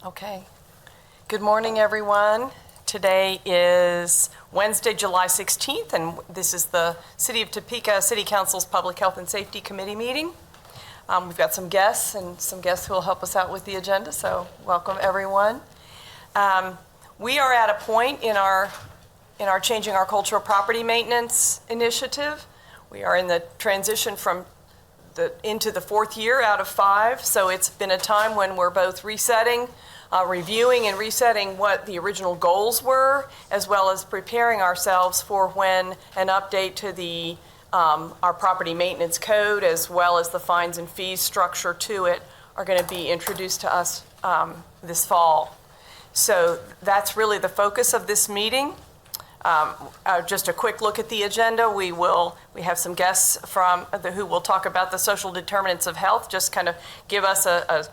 Okay. Good morning, everyone. Today is Wednesday, July 16th, and this is the City of Topeka City Council's Public Health and Safety Committee meeting. We've got some guests who will help us out with the agenda, so welcome, everyone. We are at a point in our Changing Our Cultural Property Maintenance initiative. We are in the transition into the fourth year out of 5, so it's been a time when we're both reviewing and resetting what the original goals were, as well as preparing ourselves for when an update to our property maintenance code, as well as the fines and fees structure to it, are going to be introduced to us this fall. So that's really the focus of this meeting. Just a quick look at the agenda. We have some guests who will talk about the social determinants of health, just kind of give us a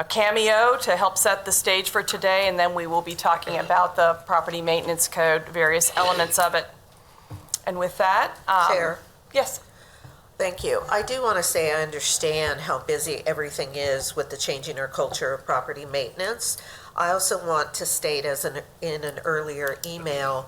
cameo to help set the stage for today, and then we will be talking about the property maintenance code, various elements of it. And with that, Chair. Yes. Thank you. I do want to say I understand how busy everything is with the changing our culture of property maintenance. I also want to state, in an earlier email,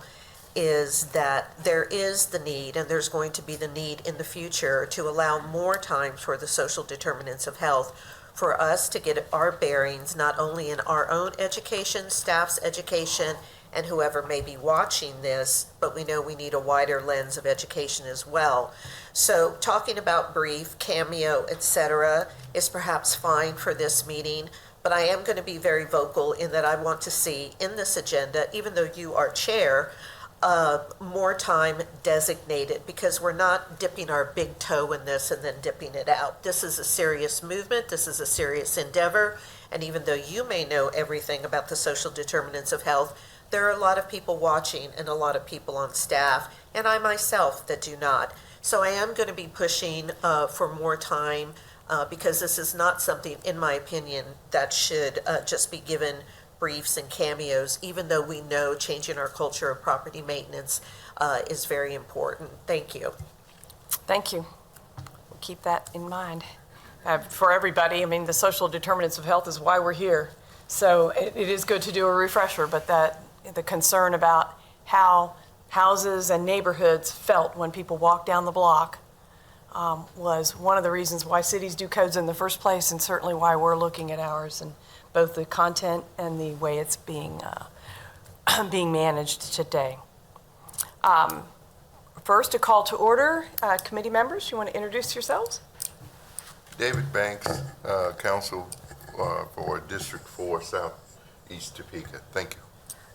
is that there is the need, and there's going to be the need in the future, to allow more time for the social determinants of health, for us to get our bearings not only in our own education, staff's education, and whoever may be watching this, but we know we need a wider lens of education as well. So talking about brief, cameo, etc. is perhaps fine for this meeting, but I am going to be very vocal in that I want to see in this agenda, even though you are chair, more time designated, because we're not dipping our big toe in this and then dipping it out. This is a serious movement. This is a serious endeavor. And even though you may know everything about the social determinants of health, there are a lot of people watching and a lot of people on staff, and I myself, that do not. So I am going to be pushing for more time because this is not something, in my opinion, that should just be given briefs and cameos, even though we know changing our culture of property maintenance is very important. Thank you. Thank you. We'll keep that in mind. For everybody, I mean, the social determinants of health is why we're here. So it is good to do a refresher, but the concern about how houses and neighborhoods felt when people walked down the block was one of the reasons why cities do codes in the first place, and certainly why we're looking at ours, and both the content and the way it's being managed today. First, a call to order. Committee members, you want to introduce yourselves? David Banks, Council for District 4 Southeast Topeka. Thank you.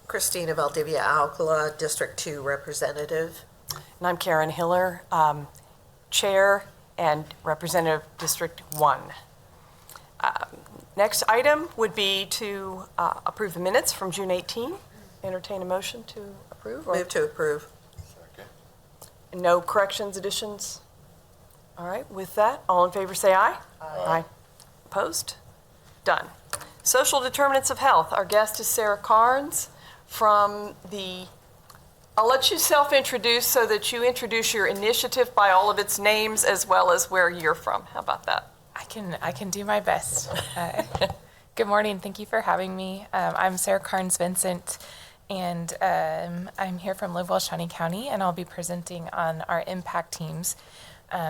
Christina Valdivia Alcala, District 2 Representative. And I'm Karen Hiller, Chair and Representative District 1. Next item would be to approve the minutes from June 18. Entertain a motion to approve? Move to approve. Second. No corrections, additions? All right, with that, all in favor say aye. Aye. Opposed? Done. Social determinants of health. Our guest is Sarah Carnes from I'll let you self-introduce so that you introduce your initiative by all of its names as well as where you're from. How about that? I can do my best. Good morning. Thank you for having me. I'm Sarah Carnes Vincent, and I'm here from Livewell, Shawnee County, and I'll be presenting on our impact teams.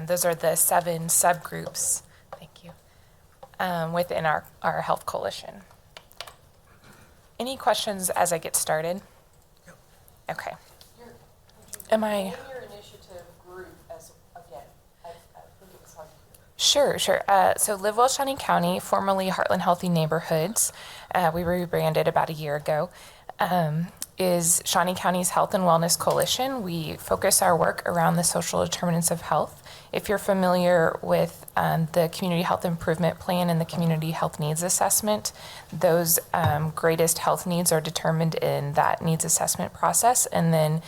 Those are the 7 subgroups, thank you, within our health coalition. Any questions as I get started? Okay. Am I? Name your initiative group again. I think it was hard to Sure. So Livewell, Shawnee County, formerly Heartland Healthy Neighborhoods, we rebranded about a year ago, is Shawnee County's Health and Wellness Coalition. We focus our work around the social determinants of health. If you're familiar with the Community Health Improvement Plan and the Community Health Needs Assessment, those greatest health needs are determined in that needs assessment process, and then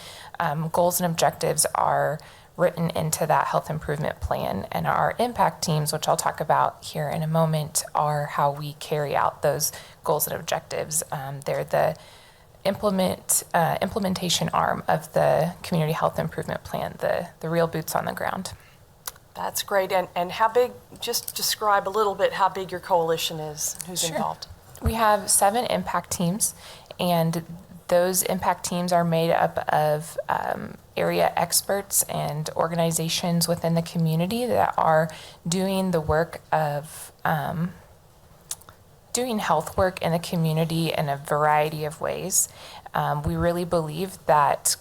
goals and objectives are written into that health improvement plan. And our impact teams, which I'll talk about here in a moment, are how we carry out those goals and objectives. They're the implementation arm of the Community Health Improvement Plan, the real boots on the ground. That's great. And how big, just describe a little bit how big your coalition is, who's Sure. involved. We have 7 impact teams, and those impact teams are made up of area experts and organizations within the community that are doing the work of doing health work in the community in a variety of ways. We really believe that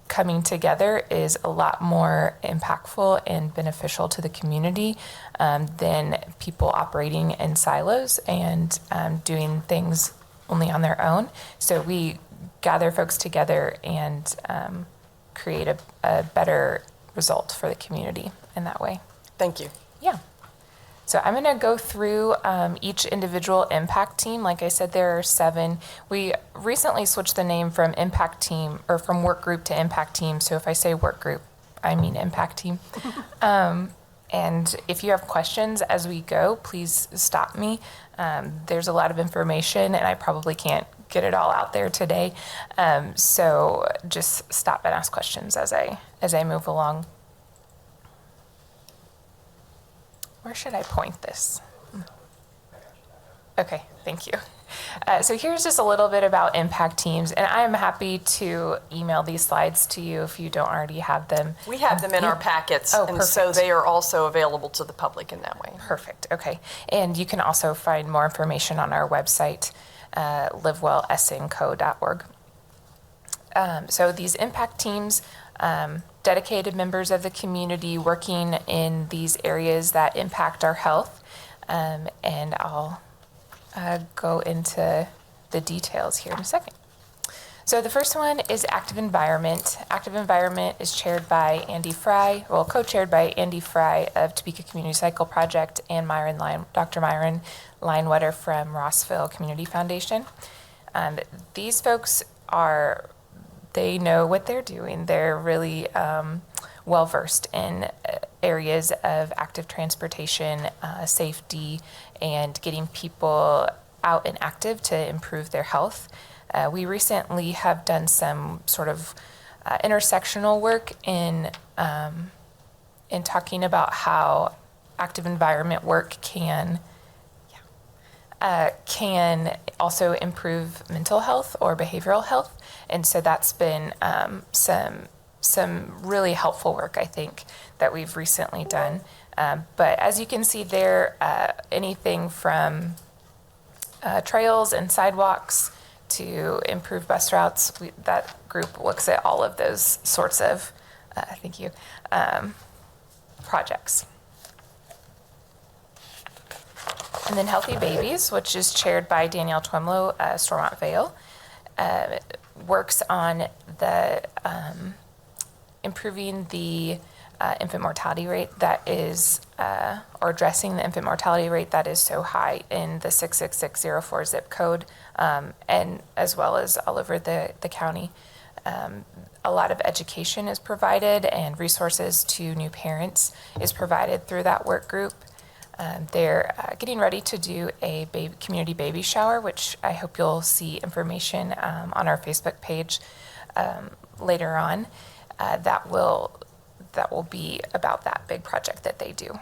coming together is a lot more impactful and beneficial to the community than people operating in silos and doing things only on their own. So we gather folks together and create a better result for the community in that way. Thank you. Yeah. So I'm going to go through each individual impact team. Like I said, there are 7. We recently switched the name from impact team or from work group to impact team. So if I say work group, I mean impact team. And if you have questions as we go, please stop me. There's a lot of information and I probably can't get it all out there today. So just stop and ask questions as I move along. Where should I point this? Okay, thank you. So here's just a little bit about impact teams, and I am happy to email these slides to you if you don't already have them. We have them in our packets, Oh, and so perfect. they are also available to the public in that way. Perfect, okay. And you can also find more information on our website, livewellsnco.org. So these impact teams, dedicated members of the community working in these areas that impact our health. And I'll go into the details here in a second. So the first one is Active Environment. Active Environment is chaired by Andy Fry, co-chaired by Andy Fry of Topeka Community Cycle Project and Dr. Myron Linewetter from Rossville Community Foundation. These folks they know what they're doing. They're really well-versed in areas of active transportation, safety, and getting people out and active to improve their health. We recently have done some sort of intersectional work in talking about how active environment work can also improve mental health or behavioral health. And so that's been some really helpful work, I think, that we've recently done. But as you can see there, anything from trails and sidewalks to improve bus routes, that group looks at all of those sorts of, projects. And then Healthy Babies, which is chaired by Danielle Twemlow, Stormont Vale, works on the improving the infant mortality rate that is, or addressing the infant mortality rate that is so high in the 66604 zip code, and as well as all over the county. A lot of education is provided and resources to new parents is provided through that work group. They're getting ready to do a community baby shower, which I hope you'll see information on our Facebook page later on. That will be about that big project that they do.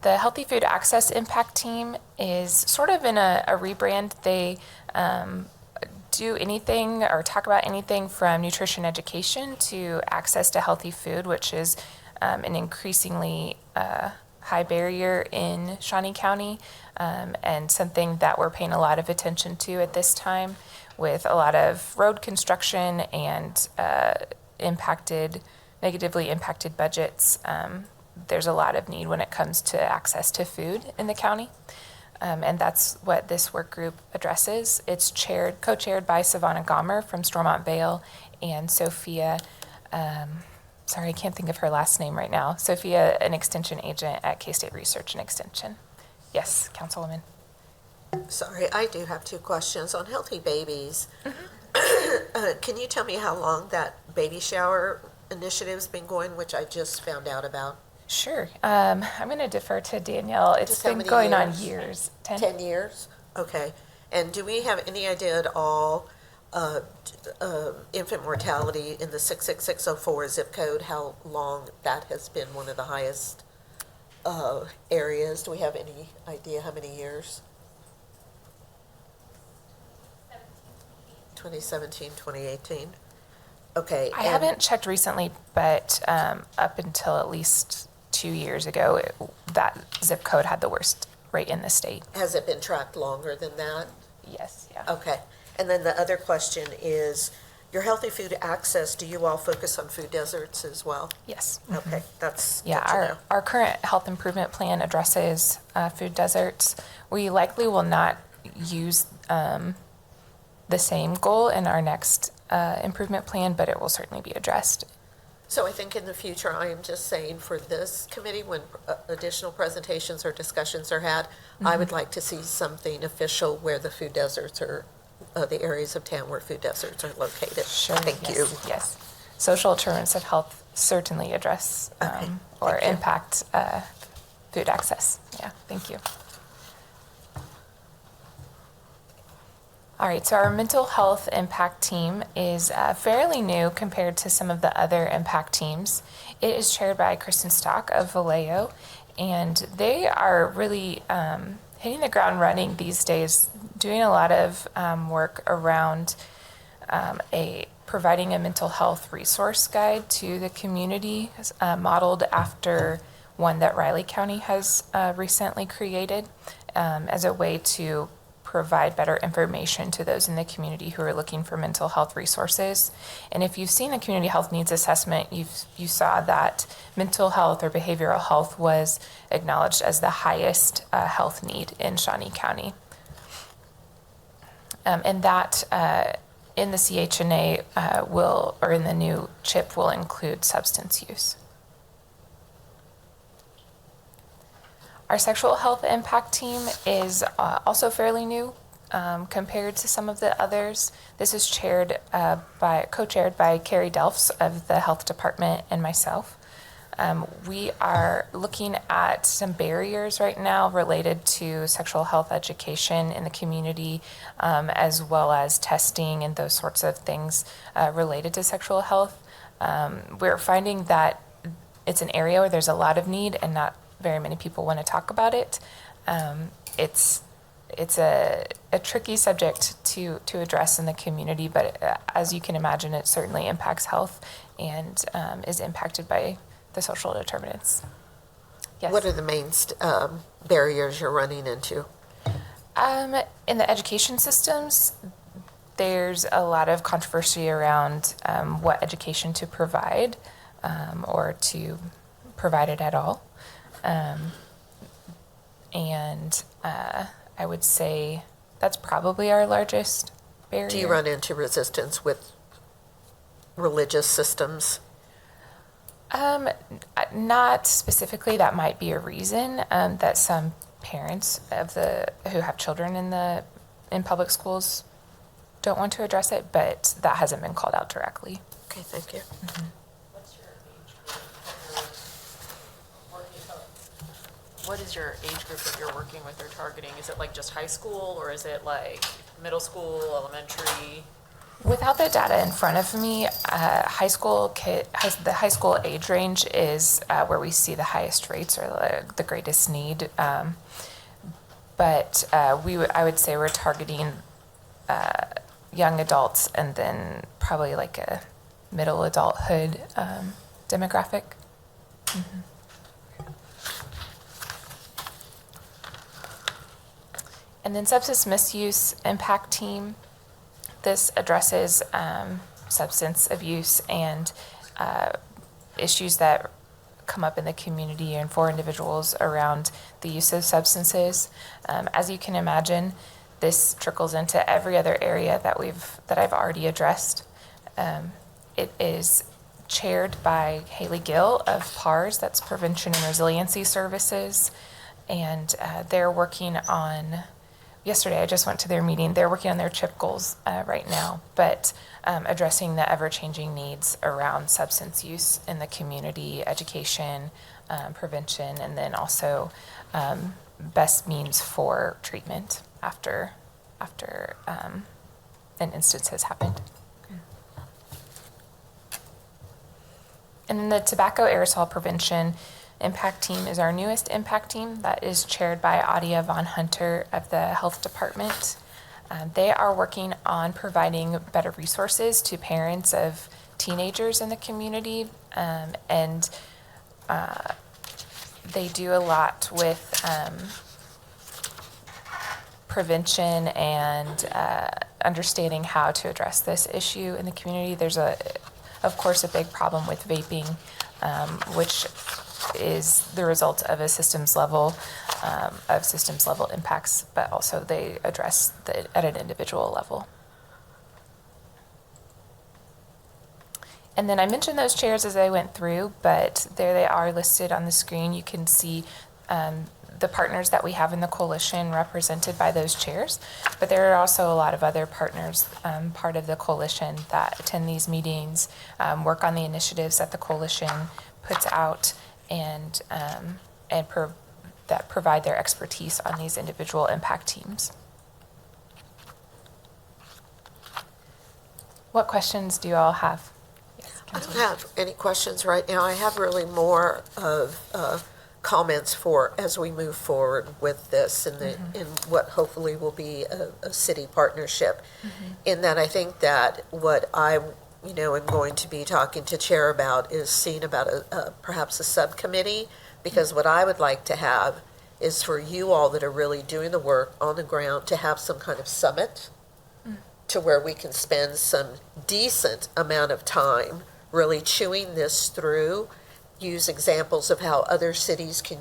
The Healthy Food Access Impact Team is sort of in a rebrand. They do anything or talk about anything from nutrition education to access to healthy food, which is an increasingly high barrier in Shawnee County, and something that we're paying a lot of attention to at this time with a lot of road construction and negatively impacted budgets. There's a lot of need when it comes to access to food in the county. And that's what this work group addresses. It's co-chaired by Savannah Gomer from Stormont Vale and Sophia, sorry, I can't think of her last name right now. Sophia, an extension agent at K-State Research and Extension. Yes, Councilwoman. Sorry, I do have 2 questions on Healthy Babies. Can you tell me how long that baby shower initiative's been going, which I just found out about? Sure. I'm going to defer to Danielle. It's Just how been many going years? on years. 10? 10 years? Okay. And do we have any idea at all, infant mortality in the 66604 zip code, how long that has been one of the highest areas. Do we have any idea how many years? 2017, 2018? Okay. I and haven't checked recently, but up until at least 2 years ago, that zip code had the worst rate in the state. Has it been tracked longer than that? Yes, yeah. Okay. And then the other question is, your healthy food access, do you all focus on food deserts as well? Yes. Okay, that's good Yeah, to know. our current health improvement plan addresses food deserts. We likely will not use the same goal in our next improvement plan, but it will certainly be addressed. So I think in the future, I am just saying for this committee, when additional presentations or discussions are had, I would like to see something official where the food deserts are, the areas of town where food deserts are located. Sure. Thank yes, you. Yes. Social determinants of health certainly address Okay, or thank you. impact food access. Yeah, thank you. All right, so our mental health impact team is fairly new compared to some of the other impact teams. It is chaired by Kristen Stock of Vallejo, and they are really hitting the ground running these days, doing a lot of work around providing a mental health resource guide to the community, modeled after one that Riley County has recently created as a way to provide better information to those in the community who are looking for mental health resources. And if you've seen the community health needs assessment, you saw that mental health or behavioral health was acknowledged as the highest health need in Shawnee County. And that in the CHNA or in the new CHIP will include substance use. Our sexual health impact team is also fairly new compared to some of the others. This is co-chaired by Carrie Delphs of the health department and myself. We are looking at some barriers right now related to sexual health education in the community, as well as testing and those sorts of things related to sexual health. We're finding that it's an area where there's a lot of need and not very many people want to talk about it. It's a tricky subject to address in the community, but as you can imagine, it certainly impacts health and is impacted by the social determinants. Yes. What are the main barriers you're running into? In the education systems, there's a lot of controversy around what education to provide or to provide it at all. And I would say that's probably our largest barrier. Do you run into resistance with religious systems? Not specifically. That might be a reason that some parents who have children in public schools don't want to address it, but that hasn't been called out directly. Okay, thank you. Mm-hmm. What is your age group that you're working with or targeting? Is it like just high school, or is it like middle school, elementary? Without the data in front of me, the high school age range is where we see the highest rates or the greatest need. But I would say we're targeting young adults and then probably like a middle adulthood demographic. Mm-hmm. And then substance misuse impact team. This addresses substance abuse and issues that come up in the community and for individuals around the use of substances. As you can imagine, this trickles into every other area that I've already addressed. It is chaired by Haley Gill of PARS, that's Prevention and Resiliency Services, and they're working on. Yesterday, I just went to their meeting. They're working on their CHIP goals right now, but addressing the ever-changing needs around substance use in the community, education, prevention, and then also best means for treatment after an instance has happened. And then the tobacco aerosol prevention Impact Team is our newest impact team that is chaired by Adia Von Hunter of the Health Department. They are working on providing better resources to parents of teenagers in the community, and they do a lot with prevention and understanding how to address this issue in the community. There's of course, a big problem with vaping, which is the result of systems level impacts, but also they address at an individual level. And then I mentioned those chairs as I went through, but there they are listed on the screen. You can see the partners that we have in the coalition represented by those chairs, but there are also a lot of other partners, part of the coalition, that attend these meetings, work on the initiatives that the coalition puts out, and that provide their expertise on these individual impact teams. What questions do you all have? Yes, I don't have any questions right now. I have really more of comments for as we move forward with this in what hopefully will be a city partnership. In that I think that what I am going to be talking to Chair about is seeing about perhaps a subcommittee, because what I would like to have is for you all that are really doing the work on the ground to have some kind of summit to where we can spend some decent amount of time really chewing this through, use examples of how other cities can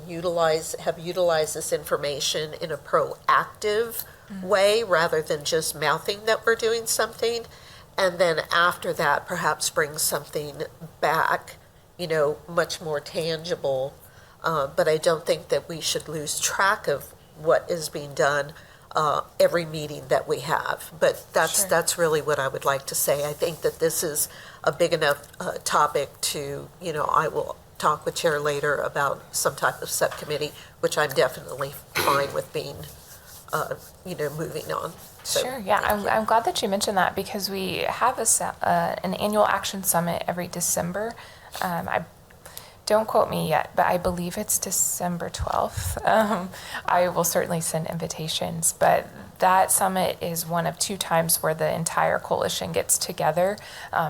have utilized this information in a proactive way rather than just mouthing that we're doing something. And then after that, perhaps bring something back, much more tangible. But I don't think that we should lose track of what is being done every meeting that we have. But that's really what I would like to say. I think that this is a big enough topic to, I will talk with Chair later about some type of subcommittee, which I'm definitely fine with being, moving on. So, sure, yeah, I'm glad that you mentioned that, because we have an annual action summit every December. Don't quote me yet, but I believe it's December 12th. I will certainly send invitations, but that summit is one of 2 times where the entire coalition gets together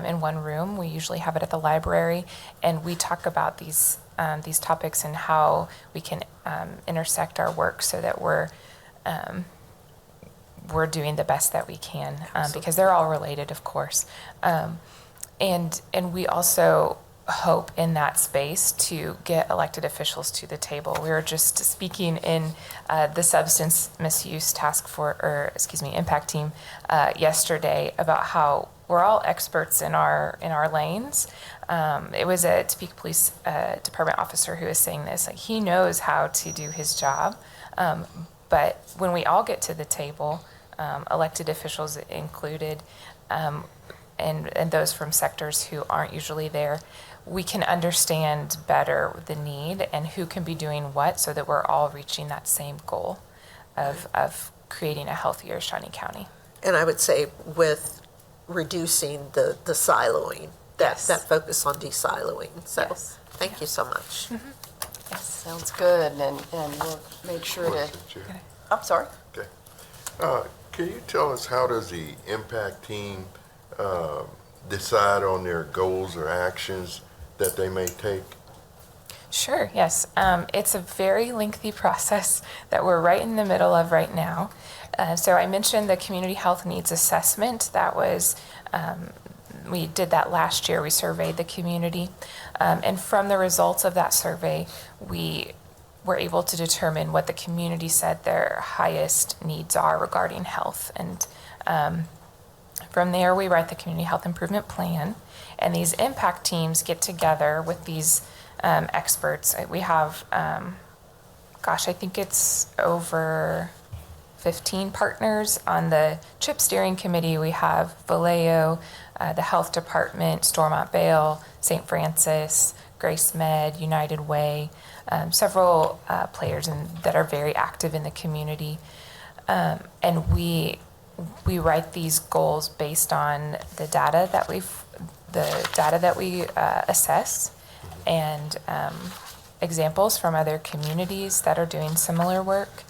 in one room. We usually have it at the library, and we talk about these topics and how we can intersect our work so that we're doing the best that we can, because they're all related, of course. And we also hope in that space to get elected officials to the table. We were just speaking in the substance misuse impact team yesterday about how we're all experts in our lanes. It was a Topeka Police Department officer who was saying this, like, he knows how to do his job, but when we all get to the table, elected officials included, and those from sectors who aren't usually there, we can understand better the need and who can be doing what, so that we're all reaching that same goal of creating a healthier Shawnee County. And I would say with reducing the siloing, that focus on de-siloing. So thank you so much. Yes, sounds good, and we'll make sure to, Question, Chair. I'm sorry. Okay. Can you tell us, how does the impact team decide on their goals or actions that they may take? Sure, yes. It's a very lengthy process that we're right in the middle of right now. So I mentioned the community health needs assessment. That was, we did that last year. We surveyed the community. And from the results of that survey, we were able to determine what the community said their highest needs are regarding health. And from there, we write the community health improvement plan. And these impact teams get together with these experts. We have, I think it's over 15 partners. On the CHIP steering committee, we have Vallejo, the health department, Stormont Vale, St. Francis, Grace Med, United Way, several players that are very active in the community. And we write these goals based on the data that we assess, and examples from other communities that are doing similar work.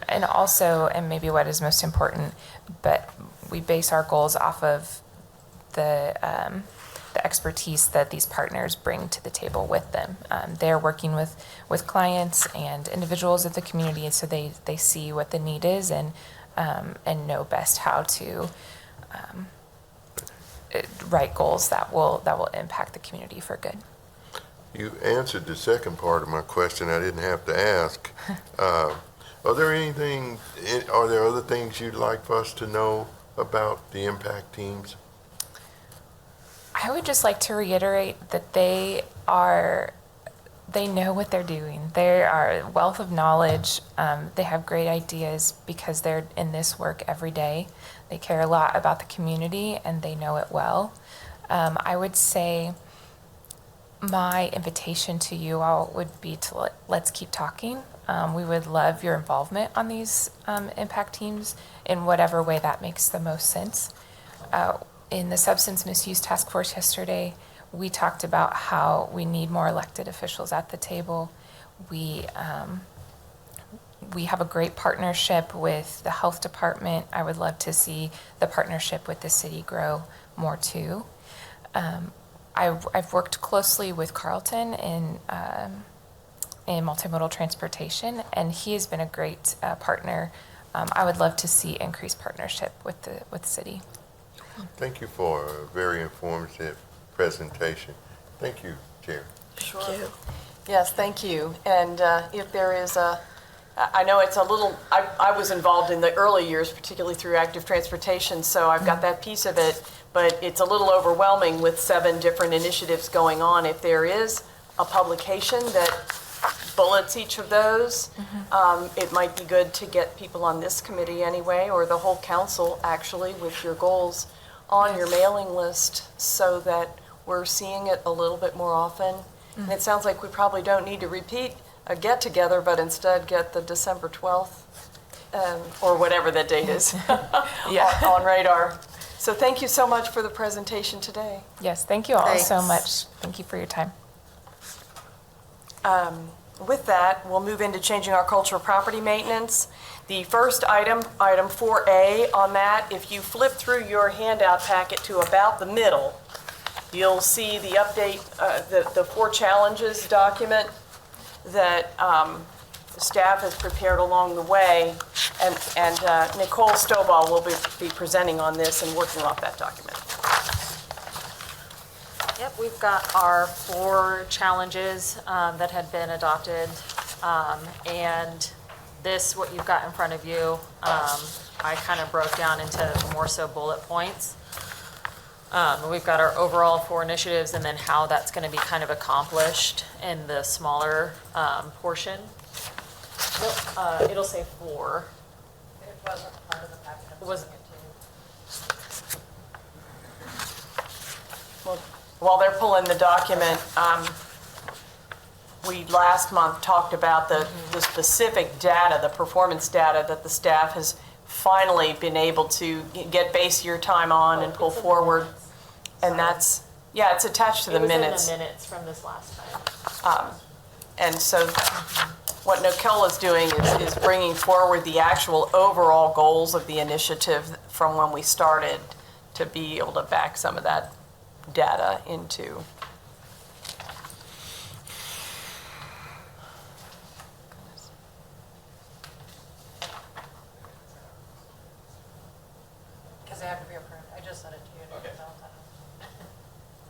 And also, and maybe what is most important, but we base our goals off of the expertise that these partners bring to the table with them. They're working with clients and individuals of the community, so they see what the need is and know best how to write goals that will impact the community for good. You answered the second part of my question I didn't have to ask. Are there other things you'd like for us to know about the impact teams? I would just like to reiterate that they know what they're doing. They are a wealth of knowledge. They have great ideas because they're in this work every day. They care a lot about the community and they know it well. I would say my invitation to you all would be to let's keep talking. We would love your involvement on these impact teams in whatever way that makes the most sense. In the Substance Misuse Task Force yesterday, we talked about how we need more elected officials at the table. We have a great partnership with the health department. I would love to see the partnership with the city grow more too. I've worked closely with Carlton in multimodal transportation, and he has been a great partner. I would love to see increased partnership with the city. Thank you for a very informative presentation. Thank you, Chair. Sure. Thank you. Yes, thank you. And if there is I know it's a little, I was involved in the early years, particularly through active transportation, so I've got that piece of it, but it's a little overwhelming with 7 different initiatives going on. If there is a publication that bullets each of those, it might be good to get people on this committee anyway, or the whole council actually, with your goals on your mailing list so that we're seeing it a little bit more often. And it sounds like we probably don't need to repeat a get-together, but instead get the December 12th, or whatever that date is, on radar. So thank you so much for the presentation today. Yes, thank you all so Thanks. much. Thank you for your time. With that, we'll move into changing our culture of property maintenance. The first item 4A on that, if you flip through your handout packet to about the middle, you'll see the update, the 4 challenges document that staff has prepared along the way, and Nicole Stovall will be presenting on this and working off that document. Yep, we've got our 4 challenges that had been adopted, and this, what you've got in front of you, I kind of broke down into more so bullet points. We've got our overall 4 initiatives and then how that's going to be kind of accomplished in the smaller portion. It'll say 4. It wasn't part of the packet. It wasn't. Well, while they're pulling the document, we last month talked about the specific data, the performance data that the staff has finally been able to get base year time on and pull forward. And that's, yeah, it's attached to the minutes. It was in the minutes from this last time. And so what Nicole is doing is bringing forward the actual overall goals of the initiative from when we started to be able to back some of that data into. Because they have to be approved. I just sent it to you. Okay.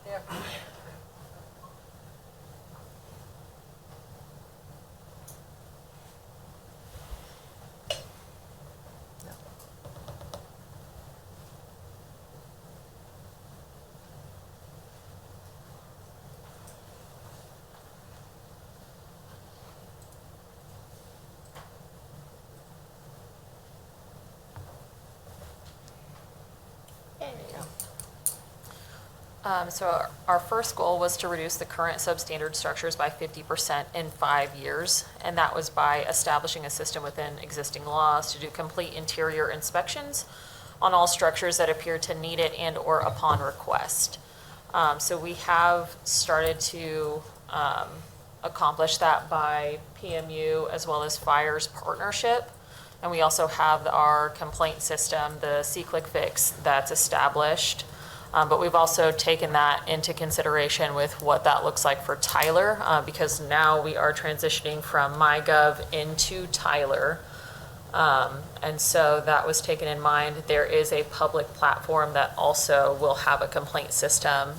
Yeah. So our first goal was to reduce the current substandard structures by 50% in 5 years, and that was by establishing a system within existing laws to do complete interior inspections on all structures that appear to need it and or upon request. So we have started to accomplish that by PMU as well as Fire's partnership. And we also have our complaint system, the C-Click Fix, that's established. But we've also taken that into consideration with what that looks like for Tyler, because now we are transitioning from MyGov into Tyler. And so that was taken in mind. There is a public platform that also will have a complaint system,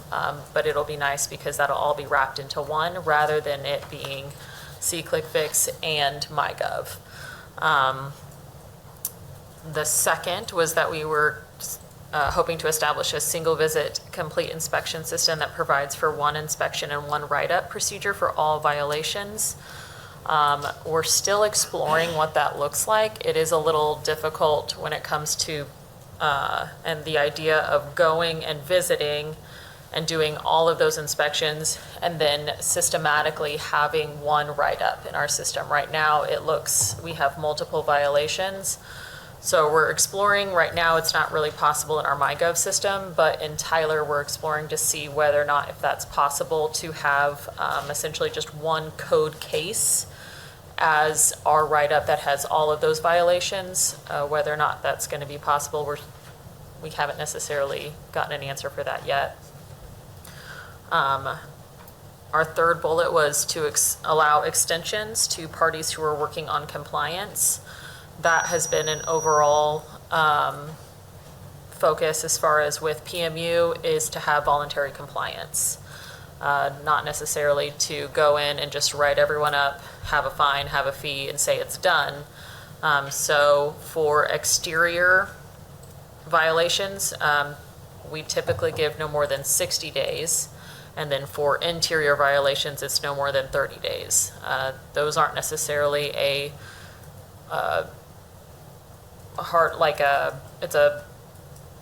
but it'll be nice because that'll all be wrapped into one rather than it being C-Click Fix and MyGov. The second was that we were hoping to establish a single visit complete inspection system that provides for one inspection and one write-up procedure for all violations. We're still exploring what that looks like. It is a little difficult when it comes to, and the idea of going and visiting and doing all of those inspections and then systematically having one write-up in our system. Right now, it looks, we have multiple violations. So we're exploring, right now it's not really possible in our MyGov system, but in Tyler we're exploring to see whether or not if that's possible to have essentially just one code case as our write-up that has all of those violations. Whether or not that's going to be possible, we haven't necessarily gotten an answer for that yet. Our third bullet was to allow extensions to parties who are working on compliance. That has been an overall focus as far as with PMU is to have voluntary compliance. Not necessarily to go in and just write everyone up, have a fine, have a fee, and say it's done. So for exterior violations, we typically give no more than 60 days. And then for interior violations, it's no more than 30 days. Those aren't necessarily a hard, like it's a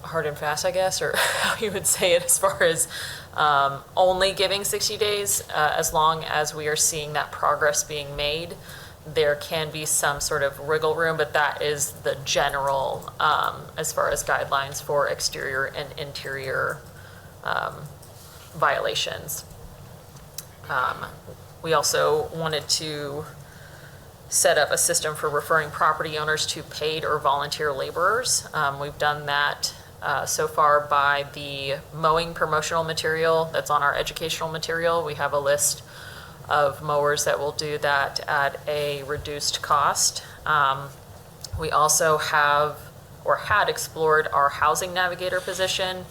hard and fast, I guess, or how you would say it as far as only giving 60 days, as long as we are seeing that progress being made. There can be some sort of wiggle room, but that is the general, as far as guidelines for exterior and interior violations. We also wanted to set up a system for referring property owners to paid or volunteer laborers. We've done that so far by the mowing promotional material that's on our educational material. We have a list of mowers that will do that at a reduced cost. We also have or had explored our housing navigator position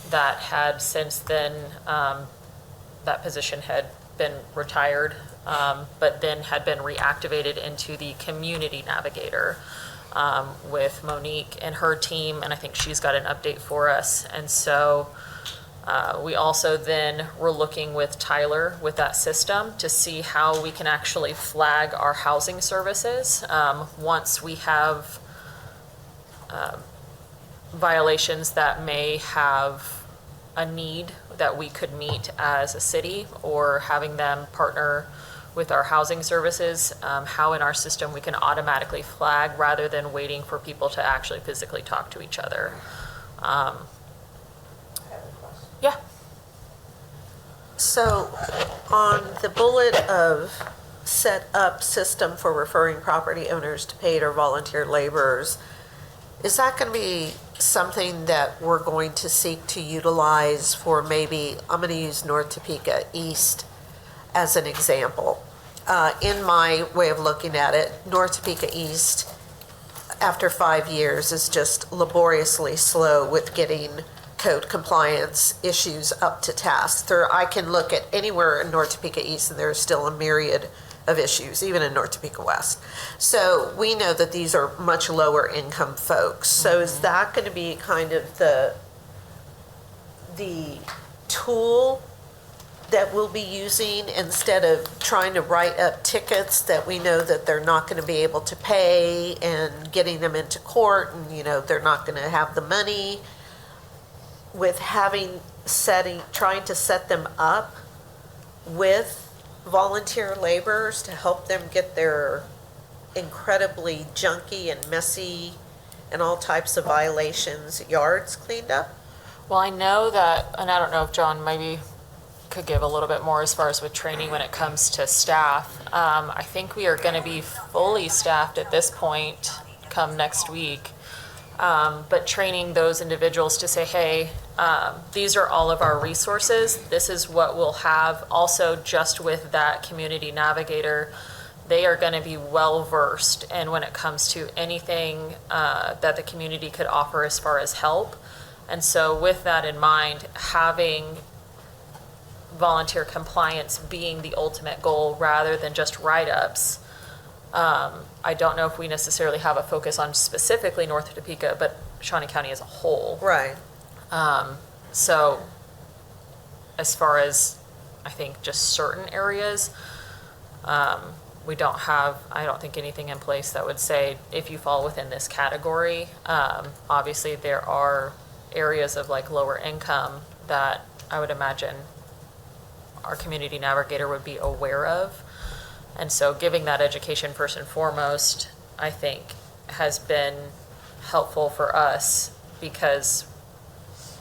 that had since then, that position had been retired, but then had been reactivated into the community navigator with Monique and her team, and I think she's got an update for us. And so we also then were looking with Tyler with that system to see how we can actually flag our housing services once we have violations that may have a need that we could meet as a city, or having them partner with our housing services, how in our system we can automatically flag rather than waiting for people to actually physically talk to each other. Yeah. So on the bullet of set up system for referring property owners to paid or volunteer laborers, is that going to be something that we're going to seek to utilize for maybe, I'm going to use North Topeka East as an example. In my way of looking at it, North Topeka East, after 5 years, is just laboriously slow with getting code compliance issues up to task. I can look at anywhere in North Topeka East and there's still a myriad of issues, even in North Topeka West. So we know that these are much lower income folks. So is that going to be kind of the tool that we'll be using instead of trying to write up tickets that we know that they're not going to be able to pay and getting them into court and, you know, they're not going to have the money, with trying to set them up with volunteer laborers to help them get their incredibly junky and messy and all types of violations yards cleaned up? Well, I know that, and I don't know if John maybe could give a little bit more as far as with training when it comes to staff. I think we are going to be fully staffed at this point come next week. But training those individuals to say, hey, these are all of our resources. This is what we'll have. Also, just with that community navigator, they are going to be well-versed. And when it comes to anything that the community could offer as far as help. And so with that in mind, having volunteer compliance being the ultimate goal rather than just write-ups, I don't know if we necessarily have a focus on specifically North Topeka, but Shawnee County as a whole. Right. So as far as, I think, just certain areas, we don't have, I don't think, anything in place that would say if you fall within this category. Obviously, there are areas of like lower income that I would imagine our community navigator would be aware of. And so giving that education first and foremost, I think, has been helpful for us because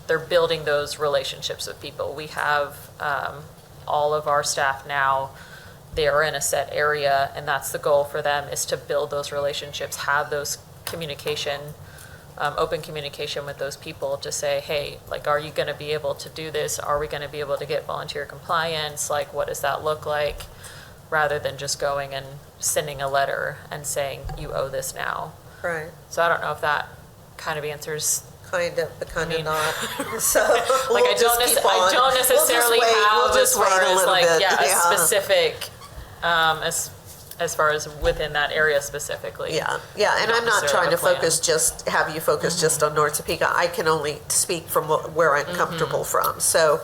they're building those relationships with people. We have all of our staff now, they are in a set area, and that's the goal for them, is to build those relationships, have those communication, open communication with those people to say, hey, like, are you going to be able to do this? Are we going to be able to get volunteer compliance? Like, what does that look like? Rather than just going and sending a letter and saying, you owe this now. Right. So I don't know if that kind of answers. Kind of, but kind of not. So Like, we'll I just keep on. don't We'll just necessarily wait. have We'll just as far wait a as little like, bit. yeah, a specific, as far as within that area specifically. Yeah, yeah, and We I'm don't not necessarily trying to have a plan. focus just, have you focus just on North Topeka. I can only speak from where I'm comfortable from. So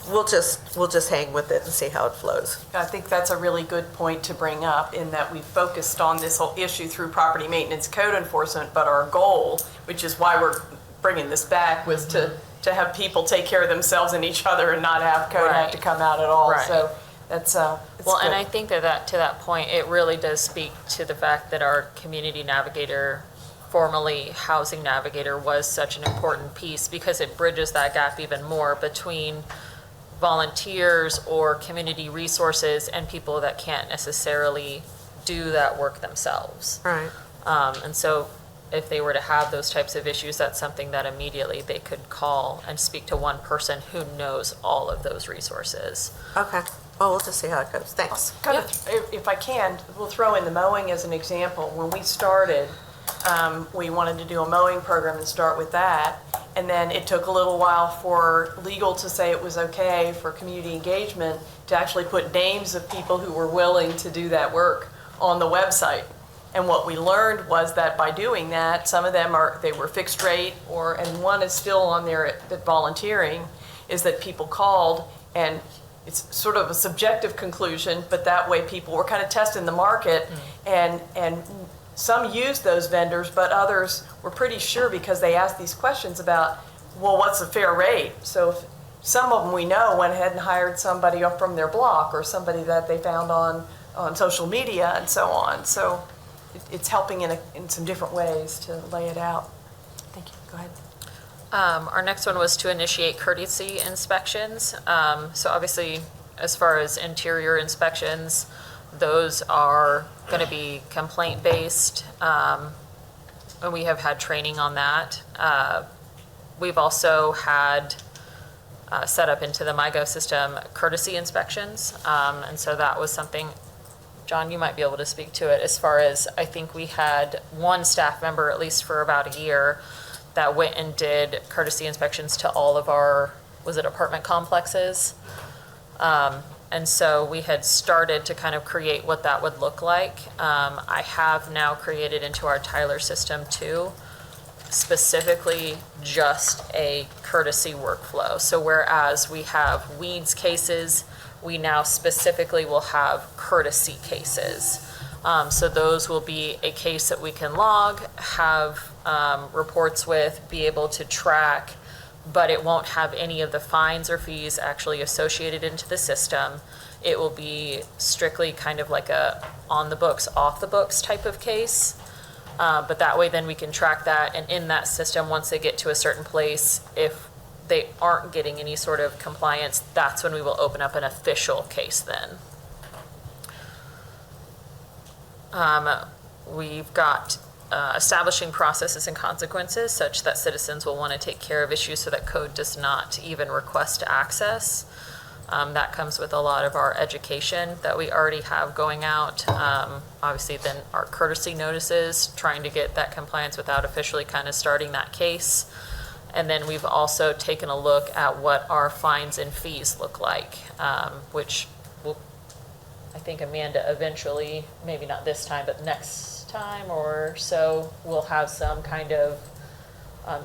we'll just hang with it and see how it flows. I think that's a really good point to bring up, in that we focused on this whole issue through property maintenance code enforcement, but our goal, which is why we're bringing this back, was to have people take care of themselves and each other and not have code have to come out at all. Right. So that's, it's Well, and good. I think that to that point, it really does speak to the fact that our community navigator, formerly housing navigator, was such an important piece, because it bridges that gap even more between volunteers or community resources and people that can't necessarily do that work themselves. Right. And so if they were to have those types of issues, that's something that immediately they could call and speak to one person who knows all of those resources. Okay. Well, we'll just see how it goes. Thanks. Kind of, if I can, we'll throw in the mowing as an example. When we started, we wanted to do a mowing program and start with that. And then it took a little while for legal to say it was okay for community engagement to actually put names of people who were willing to do that work on the website. And what we learned was that by doing that, some of them they were fixed rate, and one is still on there that volunteering, is that people called, and it's sort of a subjective conclusion, but that way people were kind of testing the market, and some used those vendors, but others were pretty sure because they asked these questions about, well, what's the fair rate? So if some of them we know went ahead and hired somebody from their block or somebody that they found on social media and so on. So it's helping in some different ways to lay it out. Thank you. Go ahead. Our next one was to initiate courtesy inspections. So obviously, as far as interior inspections, those are going to be complaint-based, and we have had training on that. We've also had set up into the MyGov system courtesy inspections, and so that was something, John, you might be able to speak to it, as far as, I think we had one staff member, at least for about a year, that went and did courtesy inspections to all of our, was it apartment complexes? And so we had started to kind of create what that would look like. I have now created into our Tyler system too, specifically just a courtesy workflow. So whereas we have weeds cases, we now specifically will have courtesy cases. So those will be a case that we can log, have reports with, be able to track, but it won't have any of the fines or fees actually associated into the system. It will be strictly kind of like a on the books, off the books type of case. But that way then we can track that, and in that system, once they get to a certain place, if they aren't getting any sort of compliance, that's when we will open up an official case then. We've got establishing processes and consequences such that citizens will want to take care of issues so that code does not even request access. That comes with a lot of our education that we already have going out. Obviously then our courtesy notices, trying to get that compliance without officially kind of starting that case. And then we've also taken a look at what our fines and fees look like, which will, I think Amanda eventually, maybe not this time, but next time or so, we'll have some kind of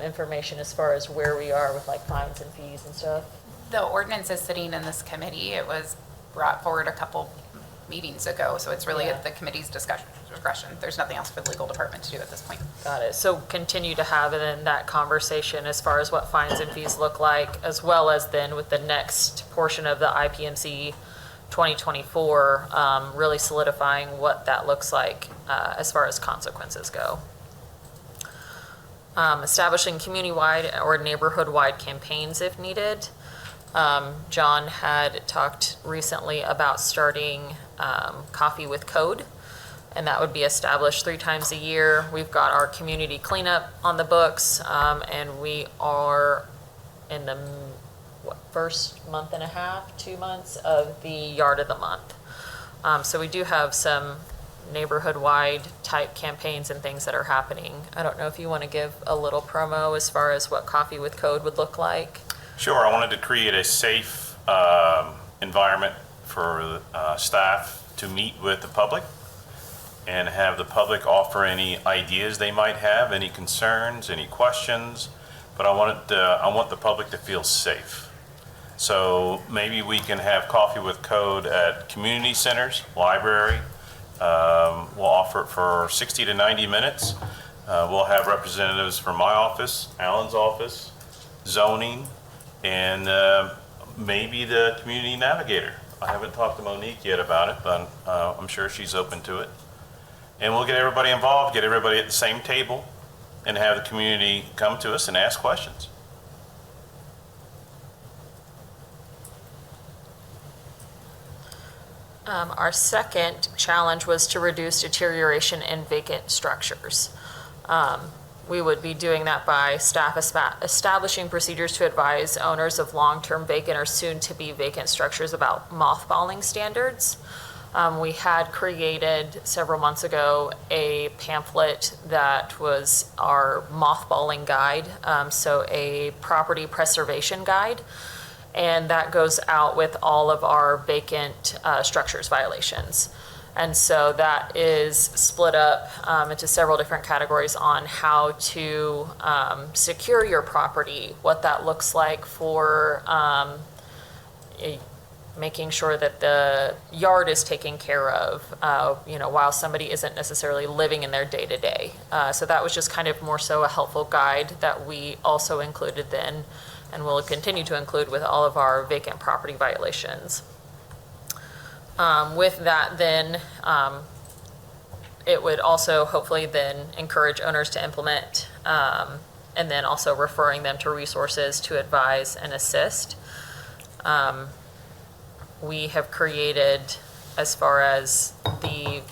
information as far as where we are with like fines and fees and stuff. The ordinance is sitting in this committee. It was brought forward a couple meetings ago, so it's really at the committee's discussion. There's nothing else for the legal department to do at this point. Got it. So continue to have it in that conversation as far as what fines and fees look like, as well as then with the next portion of the IPMC 2024, really solidifying what that looks like as far as consequences go. Establishing community-wide or neighborhood-wide campaigns if needed. John had talked recently about starting Coffee with Code, and that would be established 3 times a year. We've got our community cleanup on the books, and we are in the first month and a half, 2 months of the Yard of the Month. So we do have some neighborhood-wide type campaigns and things that are happening. I don't know if you want to give a little promo as far as what Coffee with Code would look like. Sure. I wanted to create a safe environment for staff to meet with the public and have the public offer any ideas they might have, any concerns, any questions. But I want the public to feel safe. So maybe we can have Coffee with Code at community centers, library. We'll offer it for 60 to 90 minutes. We'll have representatives from my office, Alan's office, zoning, and maybe the community navigator. I haven't talked to Monique yet about it, but I'm sure she's open to it. And we'll get everybody involved, get everybody at the same table, and have the community come to us and ask questions. Our second challenge was to reduce deterioration in vacant structures. We would be doing that by staff establishing procedures to advise owners of long-term vacant or soon-to-be vacant structures about mothballing standards. We had created several months ago a pamphlet that was our mothballing guide, so a property preservation guide. And that goes out with all of our vacant structures violations. And so that is split up into several different categories on how to secure your property, what that looks like for making sure that the yard is taken care of, while somebody isn't necessarily living in their day-to-day. So that was just kind of more so a helpful guide that we also included then, and will continue to include with all of our vacant property violations. With that then, it would also hopefully then encourage owners to implement, and then also referring them to resources to advise and assist. We have created, as far as the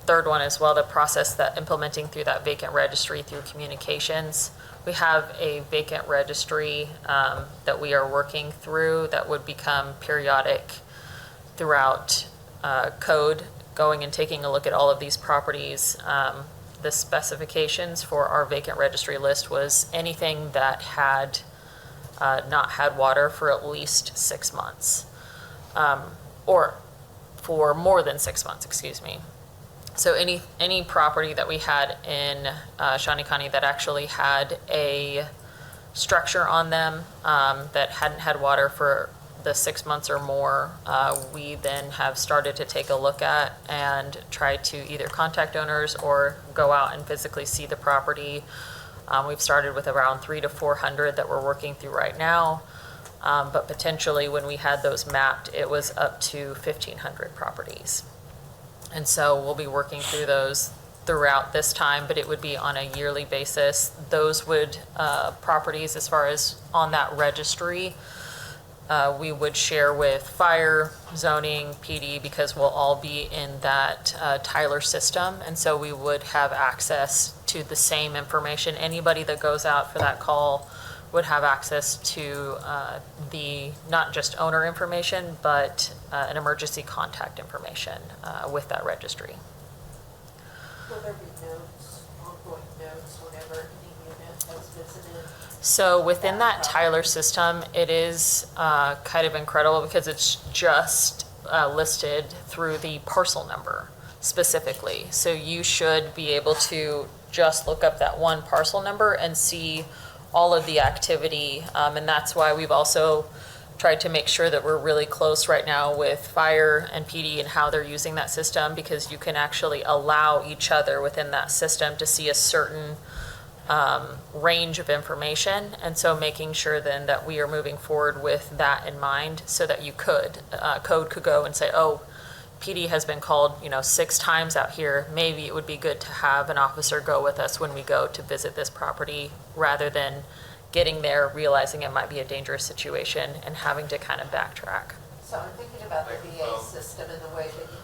third one as well, the process that implementing through that vacant registry through communications. We have a vacant registry that we are working through that would become periodic throughout code, going and taking a look at all of these properties. The specifications for our vacant registry list was anything that had not had water for at least 6 months, or for more than 6 months, excuse me. So any property that we had in Shawnee County that actually had a structure on them that hadn't had water for the 6 months or more, we then have started to take a look at and try to either contact owners or go out and physically see the property. We've started with around 300 to 400 that we're working through right now, but potentially when we had those mapped, it was up to 1,500 properties. And so we'll be working through those throughout this time, but it would be on a yearly basis. Those would, properties as far as on that registry, we would share with fire, zoning, PD, because we'll all be in that Tyler system. And so we would have access to the same information. Anybody that goes out for that call would have access to the, not just owner information, but an emergency contact information with that registry. Will there be notes, ongoing notes, whenever any unit has visited? So within that Tyler system, it is kind of incredible because it's just listed through the parcel number specifically. So you should be able to just look up that one parcel number and see all of the activity. And that's why we've also tried to make sure that we're really close right now with fire and PD and how they're using that system, because you can actually allow each other within that system to see a certain range of information. And so making sure then that we are moving forward with that in mind, so that you could, code could go and say, oh, PD has been called, 6 times out here. Maybe it would be good to have an officer go with us when we go to visit this property, rather than getting there, realizing it might be a dangerous situation and having to kind of backtrack. So I'm thinking about the VA system in the way that you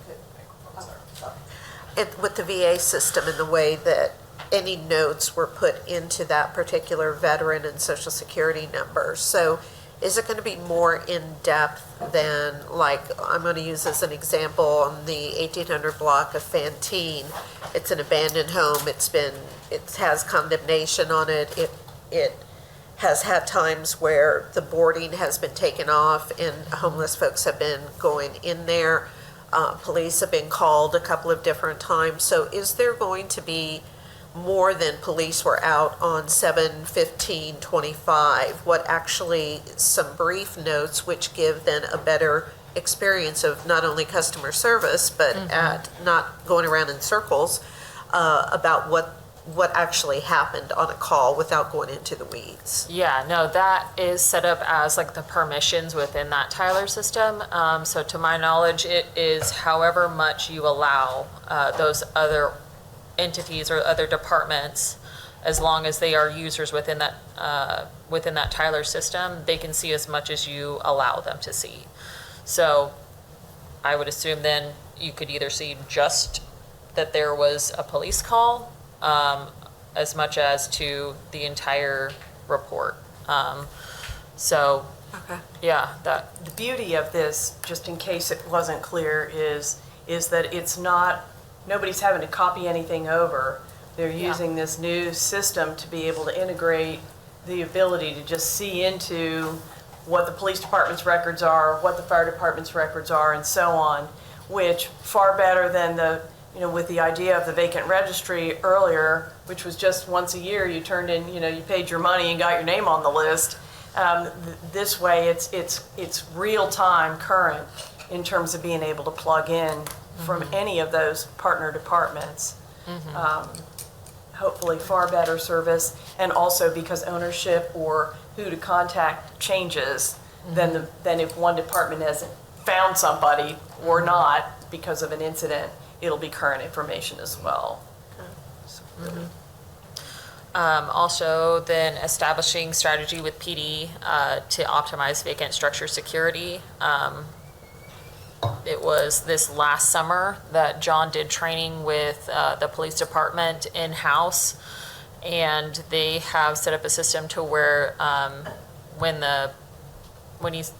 could, with the VA system in the way that any notes were put into that particular veteran and social security number. So is it going to be more in-depth than, like, I'm going to use as an example, on the 1800 block of Fantine, it's an abandoned home, it has condemnation on it, it has had times where the boarding has been taken off and homeless folks have been going in there, police have been called a couple of different times. So is there going to be more than police were out on 7/15/25, what actually some brief notes which give then a better experience of not only customer service, but at not going around in circles about what actually happened on a call without going into the weeds? Yeah, no, that is set up as like the permissions within that Tyler system. So to my knowledge, it is however much you allow those other entities or other departments, as long as they are users within that Tyler system, they can see as much as you allow them to see. So I would assume then you could either see just that there was a police call, as much as to the entire report. So, Okay. yeah, that, The beauty of this, just in case it wasn't clear, is that it's not, nobody's having to copy anything over. They're using this new system to be able to integrate the ability to just see into what the police department's records are, what the fire department's records are, and so on, which far better than with the idea of the vacant registry earlier, which was just once a year, you turned in, you paid your money and got your name on the list. This way, it's real time, current, in terms of being able to plug in from any of those partner departments. Hopefully far better service, and also because ownership or who to contact changes than if one department hasn't found somebody or not because of an incident, it'll be current information as well. Also, then establishing strategy with PD to optimize vacant structure security. It was this last summer that John did training with the police department in-house, and they have set up a system to where when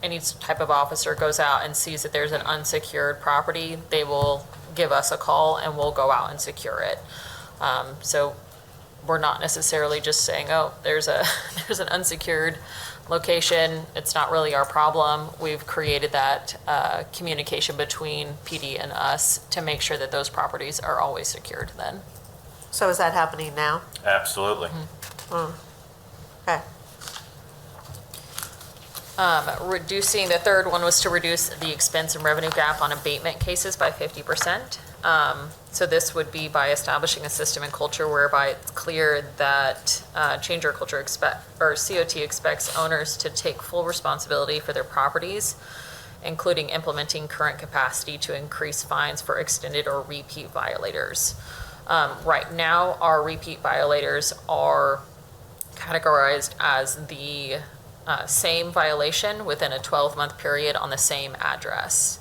any type of officer goes out and sees that there's an unsecured property, they will give us a call and we'll go out and secure it. So we're not necessarily just saying, oh, there's an unsecured location, it's not really our problem. We've created that communication between PD and us to make sure that those properties are always secured then. So is that happening now? Absolutely. Okay. Reducing, the third one was to reduce the expense and revenue gap on abatement cases by 50%. So this would be by establishing a system and culture whereby it's clear that Change Our Culture COT expects owners to take full responsibility for their properties, including implementing current capacity to increase fines for extended or repeat violators. Right now, our repeat violators are categorized as the same violation within a 12-month period on the same address.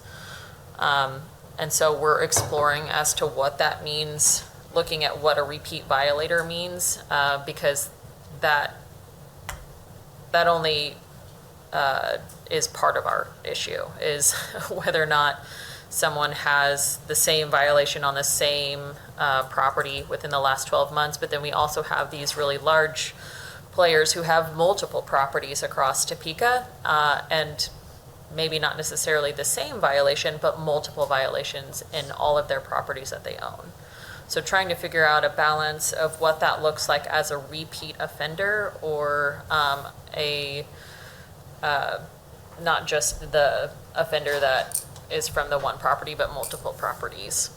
And so we're exploring as to what that means, looking at what a repeat violator means, because that only is part of our issue, is whether or not someone has the same violation on the same property within the last 12 months, but then we also have these really large players who have multiple properties across Topeka, and maybe not necessarily the same violation, but multiple violations in all of their properties that they own. So trying to figure out a balance of what that looks like as a repeat offender, or not just the offender that is from the one property, but multiple properties.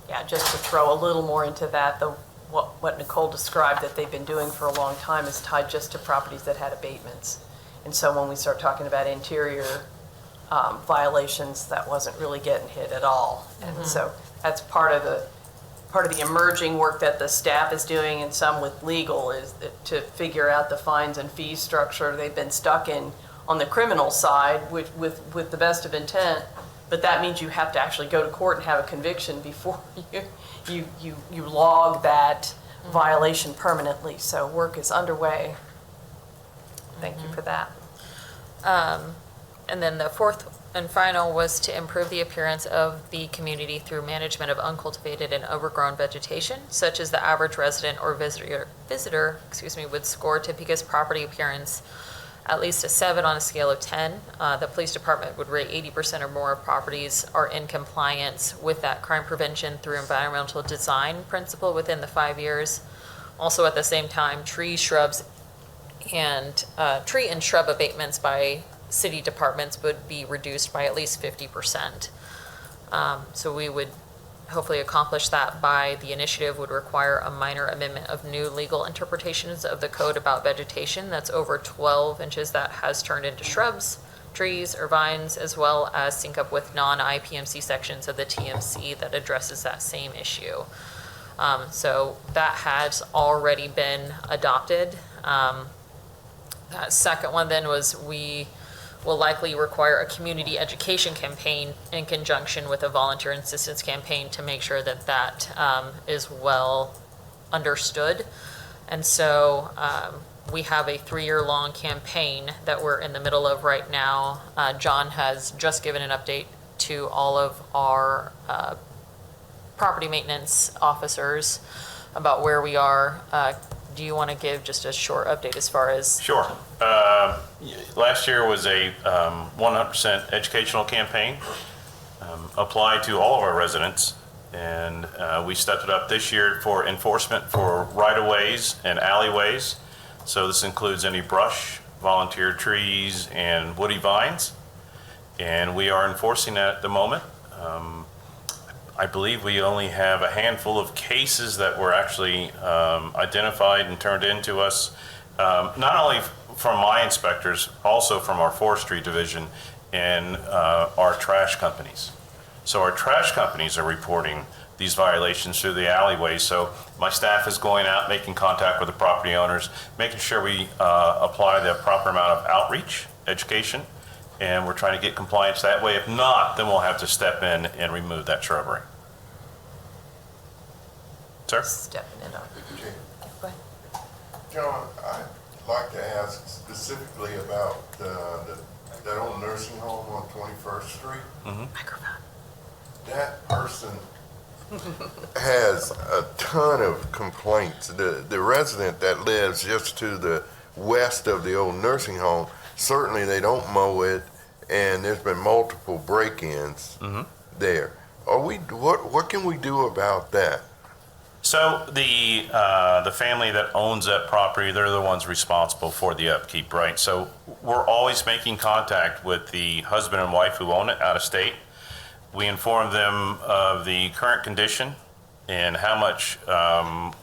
Yeah, just to throw a little more into that, what Nicole described that they've been doing for a long time is tied just to properties that had abatements. And so when we start talking about interior violations, that wasn't really getting hit at all. And so that's part of the emerging work that the staff is doing, and some with legal, is to figure out the fines and fees structure. They've been stuck in on the criminal side with the best of intent, but that means you have to actually go to court and have a conviction before you log that violation permanently. So work is underway. Thank you for that. And then the fourth and final was to improve the appearance of the community through management of uncultivated and overgrown vegetation, such as the average resident or visitor, would score Topeka's property appearance at least a 7 on a scale of 10. The police department would rate 80% or more of properties are in compliance with that crime prevention through environmental design principle within the 5 years. Also at the same time, tree and shrub abatements by city departments would be reduced by at least 50%. So we would hopefully accomplish that by the initiative would require a minor amendment of new legal interpretations of the code about vegetation that's over 12 inches that has turned into shrubs, trees, or vines, as well as sync up with non-IPMC sections of the TMC that addresses that same issue. So that has already been adopted. That second one then was we will likely require a community education campaign in conjunction with a volunteer assistance campaign to make sure that that is well understood. And so we have a 3-year-long campaign that we're in the middle of right now. John has just given an update to all of our property maintenance officers about where we are. Do you want to give just a short update as far as? Sure. Last year was a 100% educational campaign applied to all of our residents, and we stepped it up this year for enforcement for right-of-ways and alleyways. So this includes any brush, volunteer trees, and woody vines, and we are enforcing that at the moment. I believe we only have a handful of cases that were actually identified and turned in to us, not only from my inspectors, also from our forestry division and our trash companies. So our trash companies are reporting these violations through the alleyways. So my staff is going out, making contact with the property owners, making sure we apply the proper amount of outreach, education, and we're trying to get compliance that way. If not, then we'll have to step in and remove that shrubbery. Sir? Stepping it up. Go ahead. John, I'd like to ask specifically about that old nursing home on 21st Street. Microphone. That person has a ton of complaints. The resident that lives just to the west of the old nursing home, certainly they don't mow it, and there's been multiple break-ins there. What can we do about that? So the family that owns that property, they're the ones responsible for the upkeep, right? So we're always making contact with the husband and wife who own it out of state. We inform them of the current condition and how much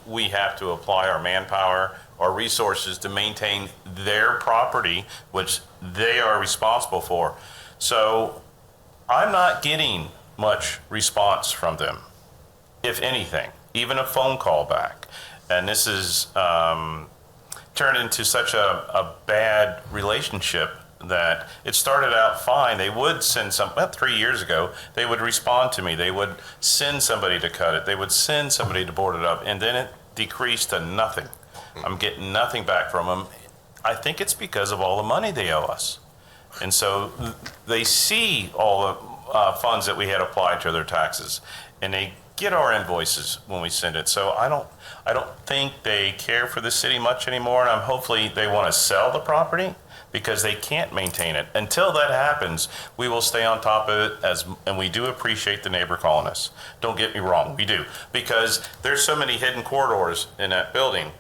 we have to apply our manpower, our resources to maintain their property, which they are responsible for. So I'm not getting much response from them. if anything, even a phone call back. And this is turned into such a bad relationship that it started out fine. They would send about 3 years ago, they would respond to me. They would send somebody to cut it. They would send somebody to board it up. And then it decreased to nothing. I'm getting nothing back from them. I think it's because of all the money they owe us. And so they see all the funds that we had applied to their taxes, and they get our invoices when we send it. So I don't think they care for the city much anymore, and hopefully they want to sell the property because they can't maintain it. Until that happens, we will stay on top of it, and we do appreciate the neighbor calling us. Don't get me wrong, we do. Because there's so many hidden corridors in that building,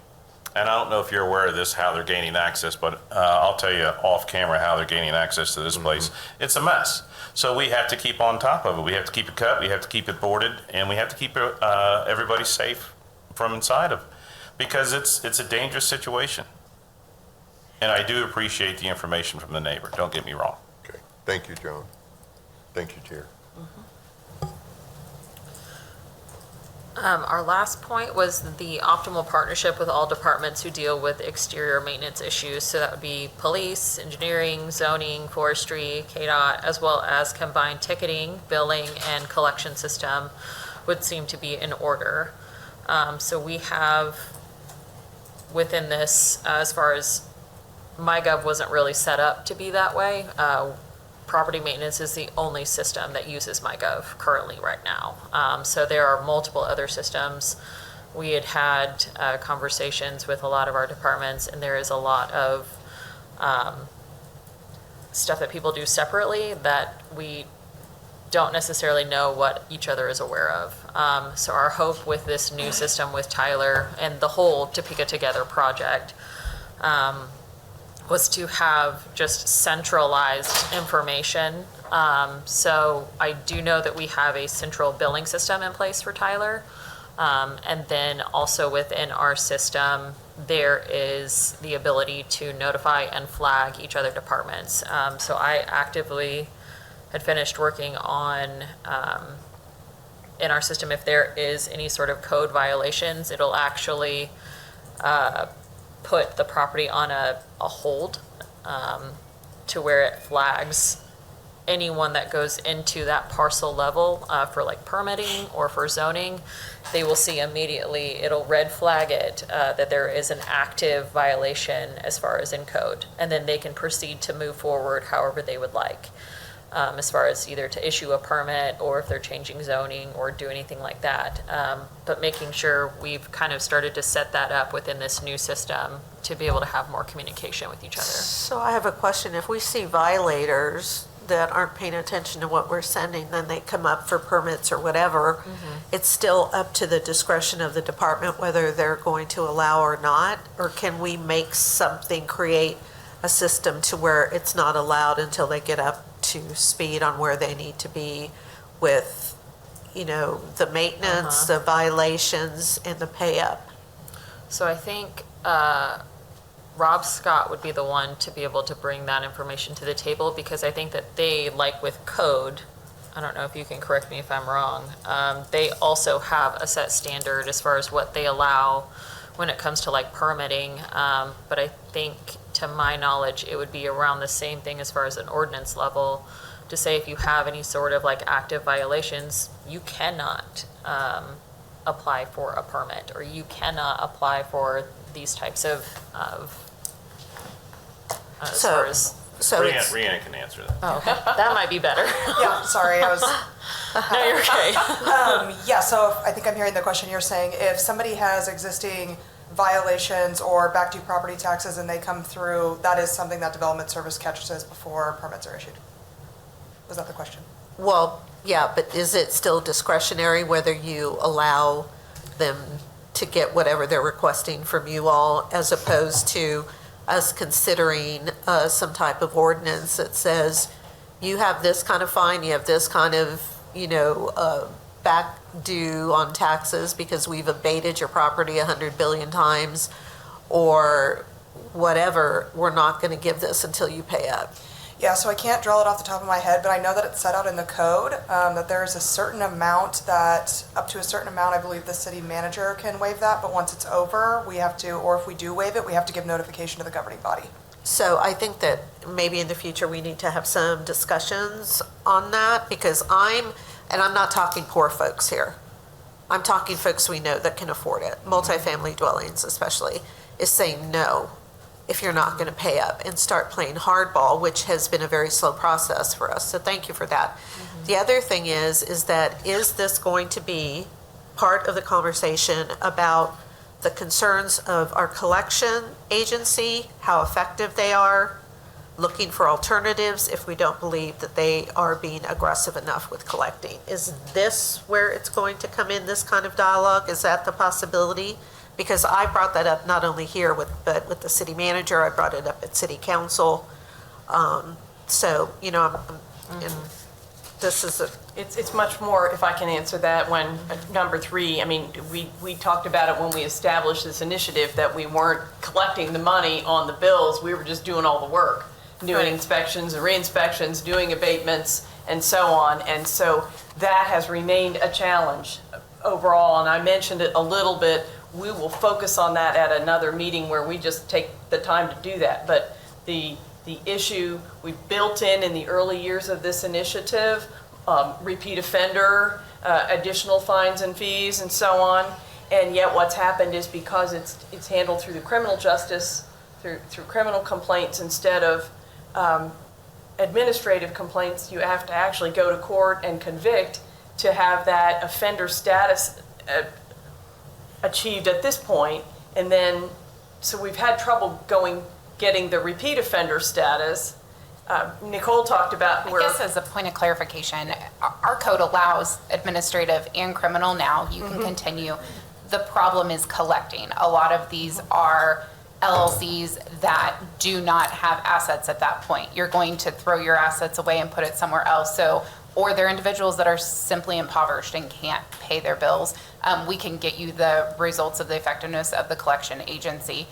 and I don't know if you're aware of this, how they're gaining access, but I'll tell you off camera how they're gaining access to this place. It's a mess. So we have to keep on top of it. We have to keep it cut, we have to keep it boarded, and we have to keep everybody safe from inside of it. Because it's a dangerous situation. And I do appreciate the information from the neighbor, don't get me wrong. Okay, thank you, John. Thank you, Chair. Our last point was the optimal partnership with all departments who deal with exterior maintenance issues. So that would be police, engineering, zoning, forestry, KDOT, as well as combined ticketing, billing, and collection system would seem to be in order. So we have within this, as far as MyGov wasn't really set up to be that way. Property maintenance is the only system that uses MyGov currently right now. So there are multiple other systems. We had conversations with a lot of our departments, and there is a lot of stuff that people do separately that we don't necessarily know what each other is aware of. So our hope with this new system with Tyler and the whole Topeka Together project was to have just centralized information. So I do know that we have a central billing system in place for Tyler. And then also within our system, there is the ability to notify and flag each other departments. So I actively had finished working on, in our system, if there is any sort of code violations, it'll actually put the property on a hold to where it flags anyone that goes into that parcel level for like permitting or for zoning. They will see immediately, it'll red flag it that there is an active violation as far as in code. And then they can proceed to move forward however they would like. As far as either to issue a permit or if they're changing zoning or do anything like that. But making sure we've kind of started to set that up within this new system to be able to have more communication with each other. So I have a question. If we see violators that aren't paying attention to what we're sending, then they come up for permits or whatever, it's still up to the discretion of the department whether they're going to allow or not? Or can we make something, create a system to where it's not allowed until they get up to speed on where they need to be with, you know, the maintenance, the violations, and the pay up? So I think Rob Scott would be the one to be able to bring that information to the table, because I think that they, like with code, I don't know if you can correct me if I'm wrong, they also have a set standard as far as what they allow when it comes to like permitting. But I think, to my knowledge, it would be around the same thing as far as an ordinance level, to say if you have any sort of like active violations, you cannot apply for a permit, or you cannot apply for these types of as far as. So it's, Rhiannon can answer that. Oh, okay. That might be better. Yeah, sorry, I was, No, you're okay. yeah, so I think I'm hearing the question. You're saying if somebody has existing violations or back due property taxes and they come through, that is something that Development Service catches before permits are issued? Was that the question? well, yeah, but is it still discretionary whether you allow them to get whatever they're requesting from you all, as opposed to us considering some type of ordinance that says you have this kind of fine, you have this kind of, you know, back due on taxes because we've abated your property 100 billion times, or whatever, we're not going to give this until you pay up? Yeah, so I can't draw it off the top of my head, but I know that it's set out in the code, that there is a certain amount that, up to a certain amount, I believe the city manager can waive that, but once it's over, we have to, or if we do waive it, we have to give notification to the governing body. So I think that maybe in the future, we need to have some discussions on that, because I'm not talking poor folks here. I'm talking folks we know that can afford it, multifamily dwellings especially, is saying no if you're not going to pay up and start playing hardball, which has been a very slow process for us. So thank you for that. The other thing is that is this going to be part of the conversation about the concerns of our collection agency, how effective they are, looking for alternatives if we don't believe that they are being aggressive enough with collecting? Is this where it's going to come in, this kind of dialogue? Is that the possibility? Because I brought that up not only here, but with the city manager, I brought it up at city council. So, and this is It's much more, if I can answer that, when, number three, I mean, we talked about it when we established this initiative, that we weren't collecting the money on the bills, we were just doing all the work, doing inspections and re-inspections, doing abatements, and so on. And so that has remained a challenge overall, and I mentioned it a little bit. We will focus on that at another meeting where we just take the time to do that. But the issue we built in the early years of this initiative, repeat offender, additional fines and fees, and so on. And yet what's happened is because it's handled through the criminal justice, through criminal complaints instead of administrative complaints, you have to actually go to court and convict to have that offender status achieved at this point. And then, so we've had trouble getting the repeat offender status. Nicole talked about I guess as a point of clarification, our code allows administrative and criminal now. You can continue. The problem is collecting. A lot of these are LLCs that do not have assets at that point. You're going to throw your assets away and put it somewhere else. So, or they're individuals that are simply impoverished and can't pay their bills. We can get you the results of the effectiveness of the collection agency.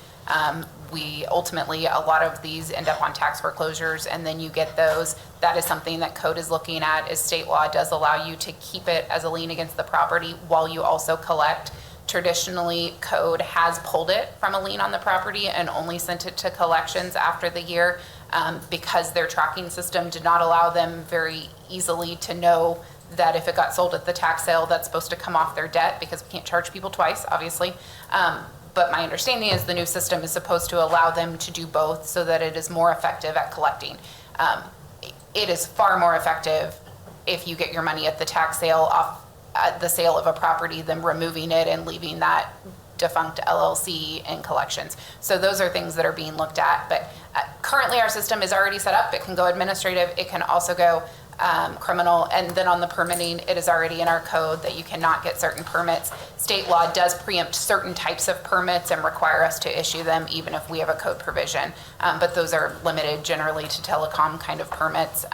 We ultimately, a lot of these end up on tax foreclosures, and then you get those. That is something that code is looking at, is state law does allow you to keep it as a lien against the property while you also collect. Traditionally, code has pulled it from a lien on the property and only sent it to collections after the year, because their tracking system did not allow them very easily to know that if it got sold at the tax sale, that's supposed to come off their debt, because we can't charge people twice, obviously. But my understanding is the new system is supposed to allow them to do both so that it is more effective at collecting. It is far more effective if you get your money at the tax sale off the sale of a property than removing it and leaving that defunct LLC in collections. So those are things that are being looked at. But currently our system is already set up. It can go administrative. It can also go criminal. And then on the permitting, it is already in our code that you cannot get certain permits. State law does preempt certain types of permits and require us to issue them even if we have a code provision. But those are limited generally to telecom kind of permits,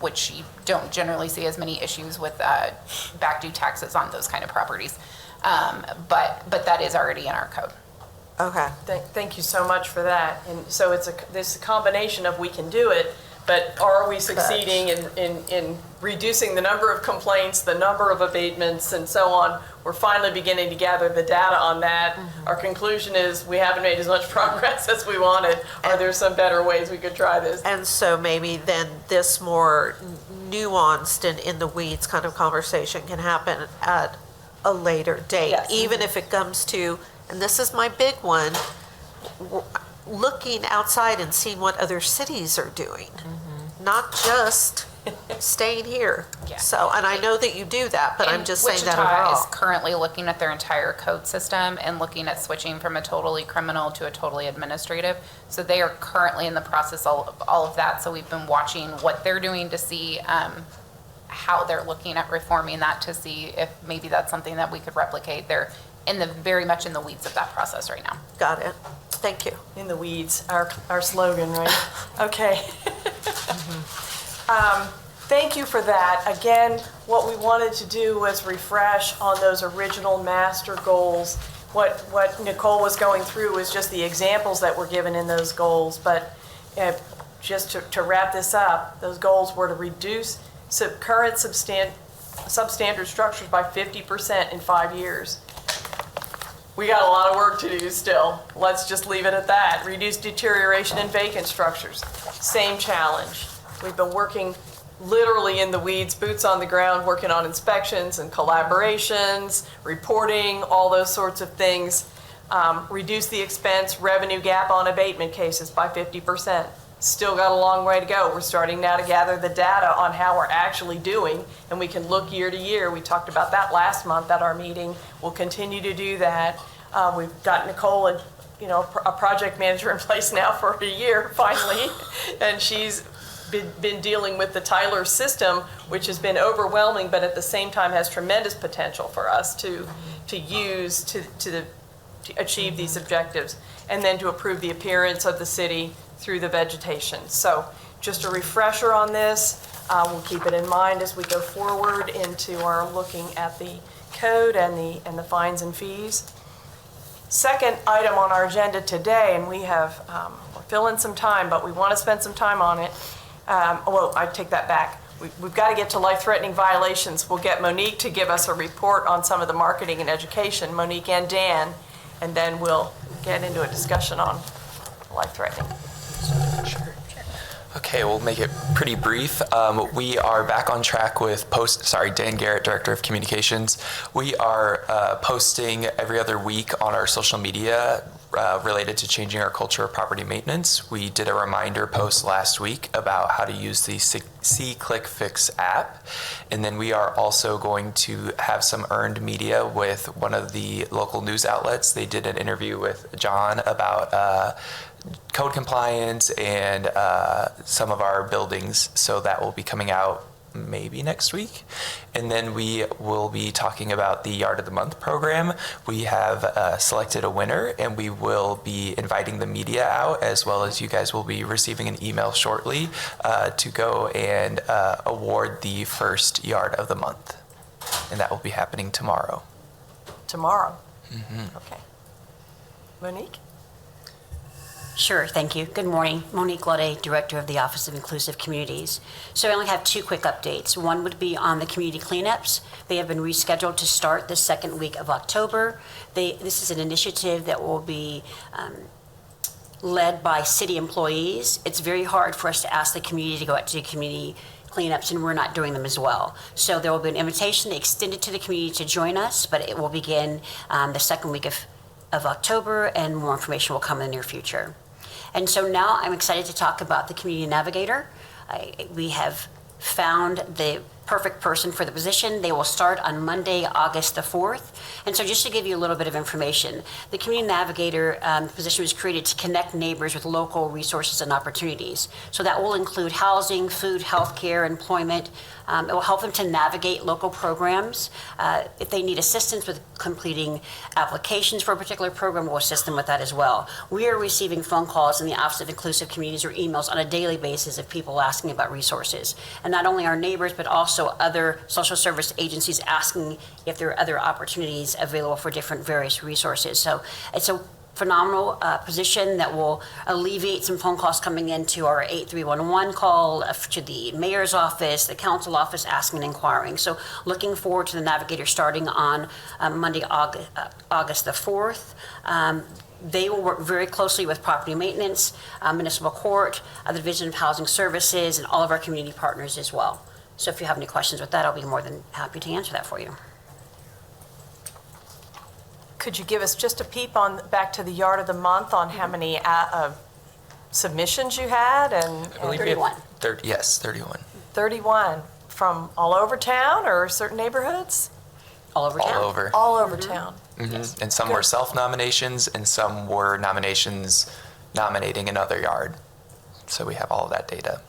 which you don't generally see as many issues with back due taxes on those kind of properties. But that is already in our code. okay. Thank you so much for that. And so this combination of we can do it, but are we succeeding in reducing the number of complaints, the number of abatements, and so on? We're finally beginning to gather the data on that. Our conclusion is we haven't made as much progress as we wanted. Are there some better ways we could try this? And so maybe then this more nuanced and in the weeds kind of conversation can happen at a later date. Yes. Even if it comes to, and this is my big one, looking outside and seeing what other cities are doing, not just staying here. Yeah. So, and I know that you do that, but I'm just saying that Wichita overall. is currently looking at their entire code system and looking at switching from a totally criminal to a totally administrative. So they are currently in the process of all of that. So we've been watching what they're doing to see how they're looking at reforming that, to see if maybe that's something that we could replicate. They're very much in the weeds of that process right now. Got it. Thank you. In the weeds, our slogan, right? Okay. Thank you for that. Again, what we wanted to do was refresh on those original master goals. What Nicole was going through was just the examples that were given in those goals, but just to wrap this up, those goals were to reduce current substandard structures by 50% in 5 years. We got a lot of work to do still. Let's just leave it at that. Reduce deterioration in vacant structures. Same challenge. We've been working literally in the weeds, boots on the ground, working on inspections and collaborations, reporting, all those sorts of things. Reduce the expense revenue gap on abatement cases by 50%. Still got a long way to go. We're starting now to gather the data on how we're actually doing, and we can look year to year. We talked about that last month at our meeting. We'll continue to do that. We've got Nicole, a project manager in place now for a year, finally, and she's been dealing with the Tyler system, which has been overwhelming, but at the same time has tremendous potential for us to use to achieve these objectives, and then to improve the appearance of the city through the vegetation. So just a refresher on this. We'll keep it in mind as we go forward into our looking at the code and the fines and fees. Second item on our agenda today, and we have, we're filling some time, but we want to spend some time on it. Well, I take that back. We've got to get to life-threatening violations. We'll get Monique to give us a report on some of the marketing and education, Monique and Dan, and then we'll get into a discussion on life-threatening. Sure. Okay, we'll make it pretty brief. We are back on track with Dan Garrett, Director of Communications. We are posting every other week on our social media related to changing our culture of property maintenance. We did a reminder post last week about how to use the See Click Fix app. And then we are also going to have some earned media with one of the local news outlets. They did an interview with John about code compliance and some of our buildings, so that will be coming out maybe next week. And then we will be talking about the Yard of the Month program. We have selected a winner, and we will be inviting the media out, as well as you guys will be receiving an email shortly to go and award the first Yard of the Month. And that will be happening tomorrow. Tomorrow? Okay. Monique? Sure, thank you. Good morning. Monique Laudet, Director of the Office of Inclusive Communities. So I only have 2 quick updates. One would be on the community cleanups. They have been rescheduled to start the second week of October. This is an initiative that will be led by city employees. It's very hard for us to ask the community to go out to do community cleanups, and we're not doing them as well. So there will be an invitation extended to the community to join us, but it will begin the second week of October, and more information will come in the near future. And so now I'm excited to talk about the Community Navigator. We have found the perfect person for the position. They will start on Monday, August the 4th. And so just to give you a little bit of information, the Community Navigator position was created to connect neighbors with local resources and opportunities. So that will include housing, food, healthcare, employment. It will help them to navigate local programs. If they need assistance with completing applications for a particular program, we'll assist them with that as well. We are receiving phone calls in the Office of Inclusive Communities or emails on a daily basis of people asking about resources. And not only our neighbors, but also other social service agencies asking if there are other opportunities available for different various resources. So it's a phenomenal position that will alleviate some phone calls coming into our 8311 call to the mayor's office, the council office, asking and inquiring. So looking forward to the Navigator starting on Monday, August the 4th. They will work very closely with property maintenance, municipal court, the Division of Housing Services, and all of our community partners as well. So if you have any questions with that, I'll be more than happy to answer that for you. Could you give us just a peep on back to the Yard of the Month on how many submissions you had? And I believe we have 31. 31 from all over town or certain neighborhoods? All over town. All over. All over town. Yes. And some were self-nominations, and some were nominations nominating another yard. So we have all of that data.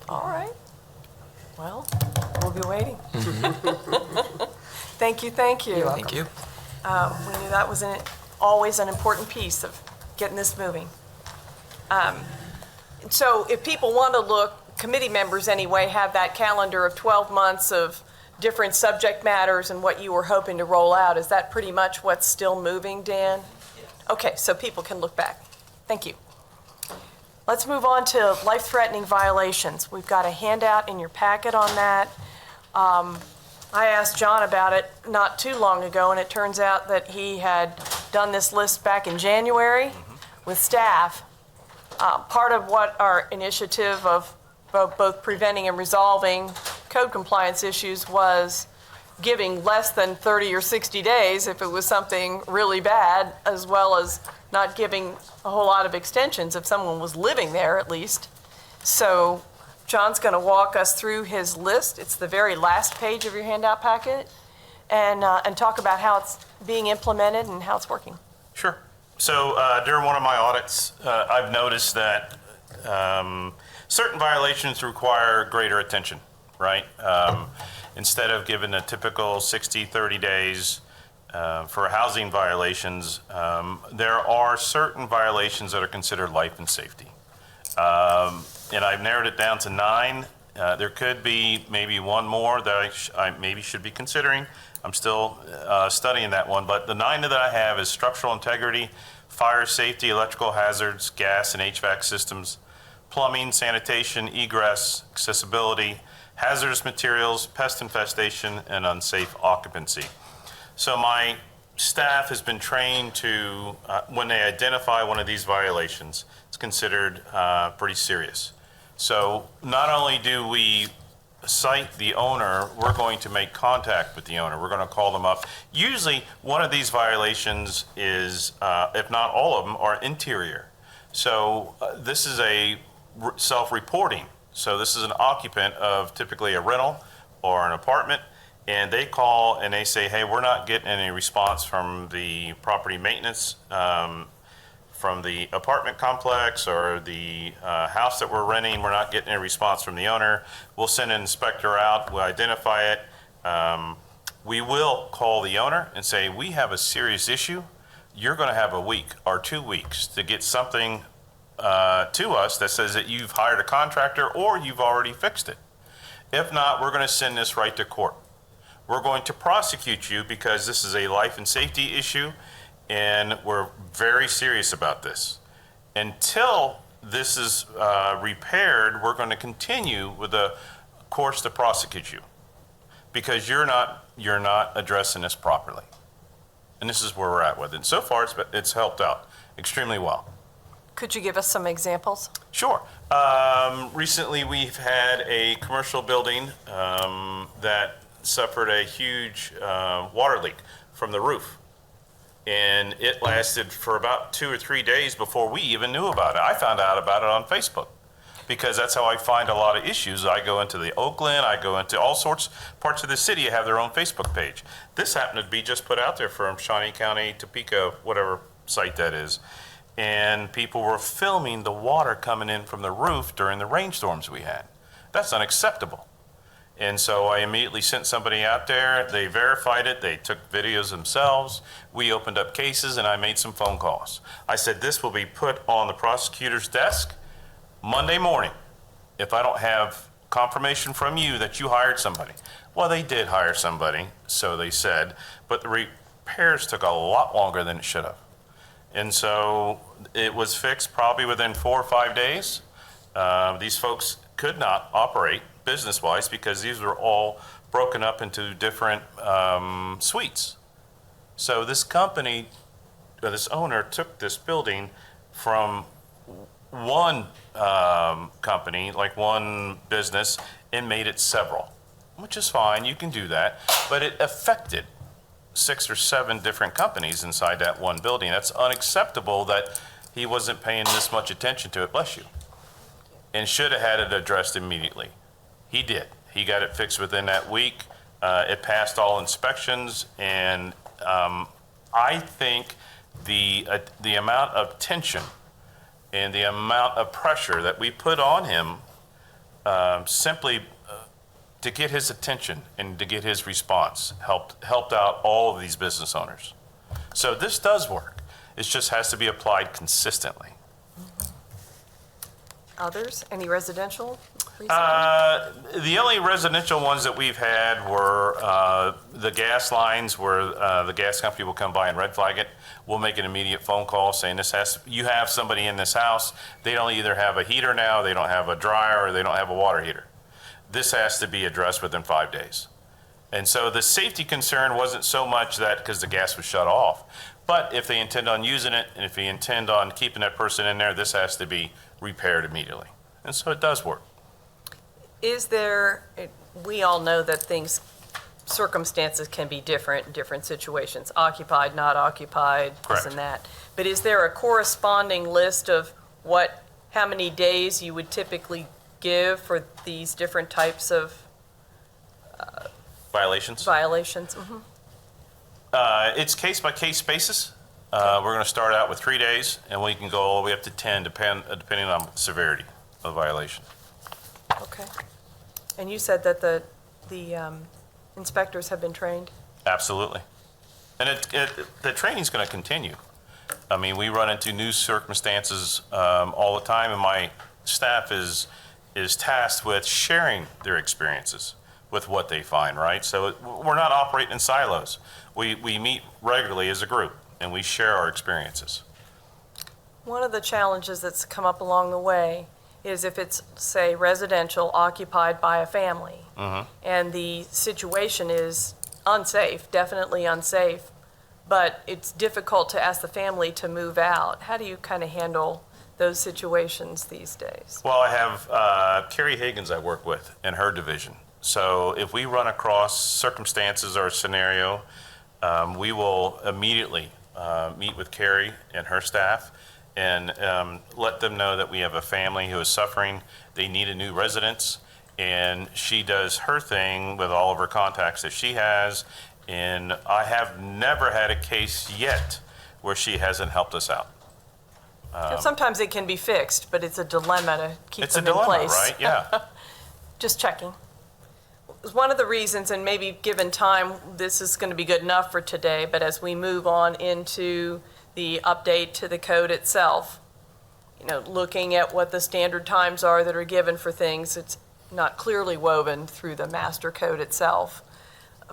All right. Well, we'll be waiting. Thank you. Thank you. We knew that was always an important piece of getting this moving. So if people want to look, committee members anyway, have that calendar of 12 months of different subject matters and what you were hoping to roll out. Is that pretty much what's still moving, Dan? Okay, so people can look back. Thank you. Let's move on to life-threatening violations. We've got a handout in your packet on that. I asked John about it not too long ago, and it turns out that he had done this list back in January with staff. Part of what our initiative of both preventing and resolving code compliance issues was giving less than 30 or 60 days if it was something really bad, as well as not giving a whole lot of extensions if someone was living there at least. So John's going to walk us through his list. It's the very last page of your handout packet, and talk about how it's being implemented and how it's working. Sure. So during one of my audits, I've noticed that certain violations require greater attention, right? Instead of giving a typical 60, 30 days for housing violations, there are certain violations that are considered life and safety. And I've narrowed it down to 9. There could be maybe one more that I maybe should be considering. I'm still studying that one, but the 9 that I have is structural integrity, fire safety, electrical hazards, gas and HVAC systems, plumbing, sanitation, egress, accessibility, hazardous materials, pest infestation, and unsafe occupancy. So my staff has been trained to, when they identify one of these violations, it's considered pretty serious. So not only do we cite the owner, we're going to make contact with the owner. We're going to call them up. Usually one of these violations is, if not all of them, are interior. So this is a self-reporting. So this is an occupant of typically a rental or an apartment, and they call and they say, hey, we're not getting any response from the property maintenance, from the apartment complex or the house that we're renting. We're not getting any response from the owner. We'll send an inspector out, we'll identify it. We will call the owner and say, we have a serious issue. You're gonna have a week or 2 weeks to get something to us that says that you've hired a contractor or you've already fixed it. If not, we're going to send this right to court. We're going to prosecute you because this is a life and safety issue, and we're very serious about this. Until this is repaired, we're going to continue with the course to prosecute you because you're not addressing this properly. And this is where we're at with it. And so far, it's helped out extremely well. Could you give us some examples? Sure. Recently, we've had a commercial building that suffered a huge water leak from the roof. And it lasted for about 2 or 3 days before we even knew about it. I found out about it on Facebook because that's how I find a lot of issues. I go into the Oakland, I go into all sorts parts of the city that have their own Facebook page. This happened to be just put out there from Shawnee County, Topeka, whatever site that is. And people were filming the water coming in from the roof during the rainstorms we had. That's unacceptable. And so I immediately sent somebody out there. They verified it. They took videos themselves. We opened up cases, and I made some phone calls. I said, this will be put on the prosecutor's desk Monday morning if I don't have confirmation from you that you hired somebody. Well, they did hire somebody, so they said, but the repairs took a lot longer than it should have. And so it was fixed probably within 4 or 5 days. These folks could not operate business-wise because these were all broken up into different suites. So this company, this owner took this building from one company, like one business, and made it several, which is fine, you can do that, but it affected 6 or 7 different companies inside that one building. That's unacceptable that he wasn't paying this much attention to it, bless you, and should have had it addressed immediately. He did. He got it fixed within that week. It passed all inspections, and I think the amount of tension and the amount of pressure that we put on him simply to get his attention and to get his response helped out all of these business owners. So this does work. It just has to be applied consistently. Others? Any residential? recently? The only residential ones that we've had were the gas lines where the gas company will come by and red flag it. We'll make an immediate phone call saying you have somebody in this house. They don't either have a heater now, they don't have a dryer, or they don't have a water heater. This has to be addressed within 5 days. And so the safety concern wasn't so much that because the gas was shut off, but if they intend on using it and if they intend on keeping that person in there, this has to be repaired immediately. And so it does work. Is there, we all know that circumstances can be different in different situations, occupied, not occupied, this Correct. and that. But is there a corresponding list of how many days you would typically give for these different types of Violations? violations? Mhm. It's case by case basis. We're going to start out with 3 days and we can go all the way up to 10 depending on severity of violation. Okay. And you said that the inspectors have been trained? Absolutely. And the training's going to continue. I mean, we run into new circumstances all the time, and my staff is tasked with sharing their experiences with what they find, right? So we're not operating in silos. We meet regularly as a group, and we share our experiences. One of the challenges that's come up along the way is if it's, say, residential occupied by a family, and the situation is unsafe, definitely unsafe, but it's difficult to ask the family to move out. How do you kind of handle those situations these days? Well, I have Carrie Higgins I work with in her division. So if we run across circumstances or a scenario, we will immediately meet with Carrie and her staff and let them know that we have a family who is suffering. They need a new residence, and she does her thing with all of her contacts that she has. And I have never had a case yet where she hasn't helped us out. Sometimes it can be fixed, but it's a dilemma to keep It's a them in dilemma, place. right? Yeah. Just checking. One of the reasons, and maybe given time, this is going to be good enough for today, but as we move on into the update to the code itself, looking at what the standard times are that are given for things, it's not clearly woven through the master code itself,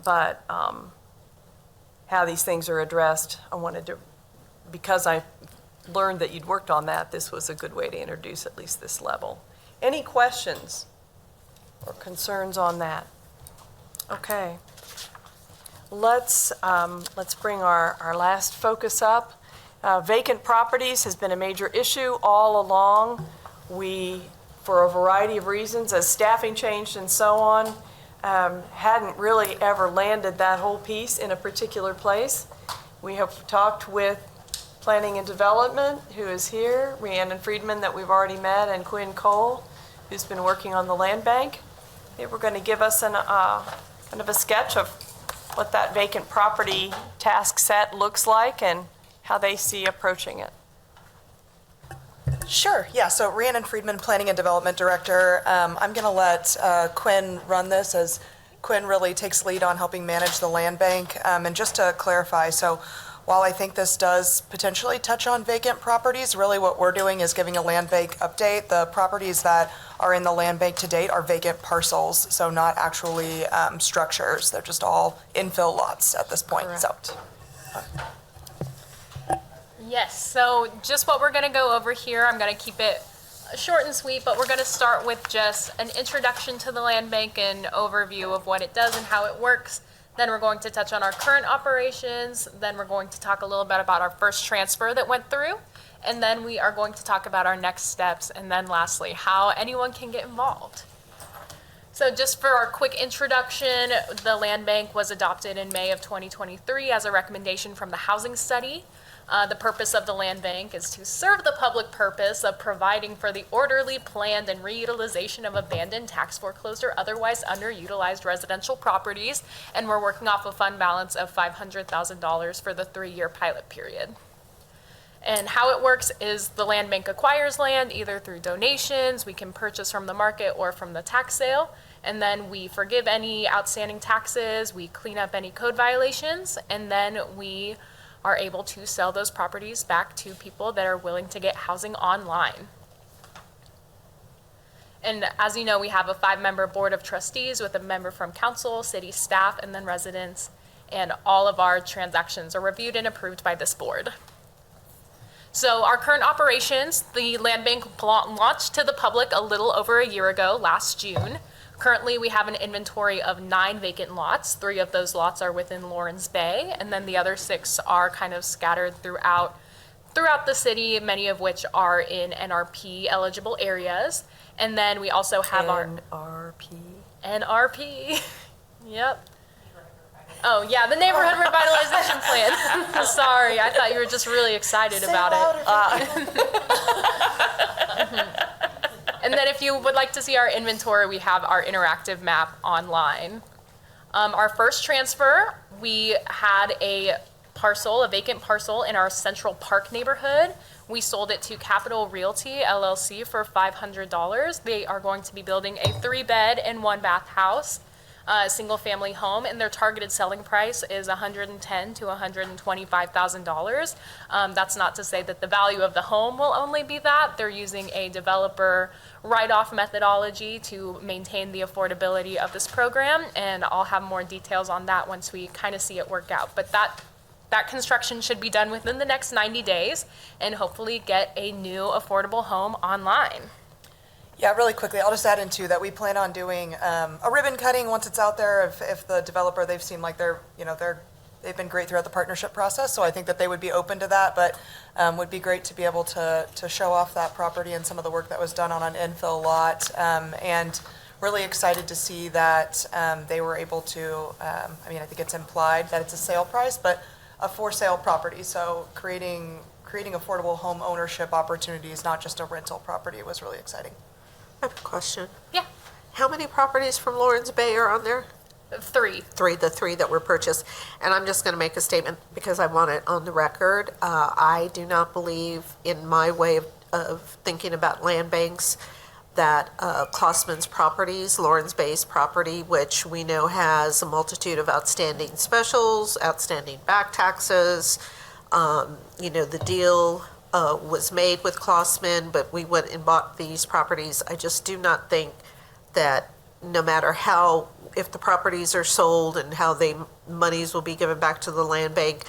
but how these things are addressed, I wanted to, because I learned that you'd worked on that, this was a good way to introduce at least this level. Any questions or concerns on that? Okay. Let's bring our last focus up. Vacant properties has been a major issue all along. We, for a variety of reasons, as staffing changed and so on, hadn't really ever landed that whole piece in a particular place. We have talked with Planning and Development, who is here, Rhiannon Friedman, that we've already met, and Quinn Cole, who's been working on the land bank. They were going to give us kind of a sketch of what that vacant property task set looks like and how they see approaching it. Sure, yeah, so Rhiannon Friedman, Planning and Development Director. I'm going to let Quinn run this, as Quinn really takes lead on helping manage the land bank. And just to clarify, so while I think this does potentially touch on vacant properties, really what we're doing is giving a land bank update. The properties that are in the land bank to date are vacant parcels, so not actually structures. They're just all infill lots at this point. Correct. Yes, so just what we're gonna go over here, I'm gonna keep it short and sweet, but we're gonna start with just an introduction to the land bank and overview of what it does and how it works. Then we're going to touch on our current operations. Then we're going to talk a little bit about our first transfer that went through. And then we are going to talk about our next steps. And then lastly, how anyone can get involved. So just for our quick introduction, the land bank was adopted in May of 2023 as a recommendation from the housing study. The purpose of the land bank is to serve the public purpose of providing for the orderly, planned, and reutilization of abandoned, tax foreclosed, or otherwise underutilized residential properties. And we're working off a fund balance of $500,000 for the 3-year pilot period. And how it works is the land bank acquires land either through donations, we can purchase from the market, or from the tax sale. And then we forgive any outstanding taxes, we clean up any code violations, and then we are able to sell those properties back to people that are willing to get housing online. And as you know, we have a 5-member board of trustees with a member from council, city staff, and then residents. And all of our transactions are reviewed and approved by this board. So our current operations, the land bank launched to the public a little over a year ago, last June. Currently, we have an inventory of 9 vacant lots. 3 of those lots are within Lawrence Bay, and then the other 6 are kind of scattered throughout the city, many of which are in NRP eligible areas. And then we also have NRP. Yep. Oh, yeah, the Neighborhood Revitalization Plan. Sorry, I thought you were just really excited about it. And then if you would like to see our inventory, we have our interactive map online. Our first transfer, we had a vacant parcel in our Central Park neighborhood. We sold it to Capital Realty LLC for $500. They are going to be building a 3-bed and 1-bath house, a single-family home, and their targeted selling price is $110,000 to $125,000. That's not to say that the value of the home will only be that. They're using a developer write-off methodology to maintain the affordability of this program, and I'll have more details on that once we kind of see it work out. But that construction should be done within the next 90 days and hopefully get a new affordable home online. Yeah, really quickly, I'll just add in too that we plan on doing a ribbon cutting once it's out there. If the developer, they've seemed like they've been great throughout the partnership process, so I think that they would be open to that, but would be great to be able to show off that property and some of the work that was done on an infill lot, and really excited to see that they were able to, I think it's implied that it's a sale price, but a for sale property, so creating affordable home ownership opportunities, not just a rental property, was really exciting. I have a question. Yeah. How many properties from Lawrence Bay are on there? 3. The 3 that were purchased. And I'm just going to make a statement because I want it on the record. I do not believe, in my way of thinking about land banks, that Klossman's properties, Lawrence Bay's property, which we know has a multitude of outstanding specials, outstanding back taxes, the deal was made with Klossman, but we went and bought these properties. I just do not think that no matter if the properties are sold and how monies will be given back to the land bank,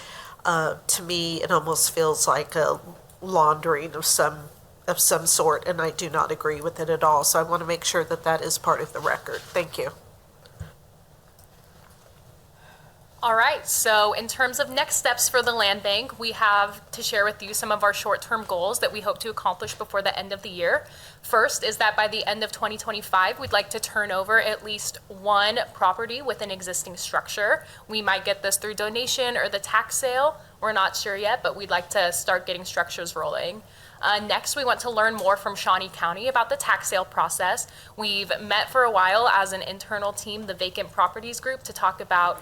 to me, it almost feels like a laundering of some sort, and I do not agree with it at all. So I want to make sure that is part of the record. Thank you. All right, so in terms of next steps for the land bank, we have to share with you some of our short-term goals that we hope to accomplish before the end of the year. First is that by the end of 2025, we'd like to turn over at least 1 property with an existing structure. We might get this through donation or the tax sale. We're not sure yet, but we'd like to start getting structures rolling. Next, we want to learn more from Shawnee County about the tax sale process. We've met for a while as an internal team, the Vacant Properties Group, to talk about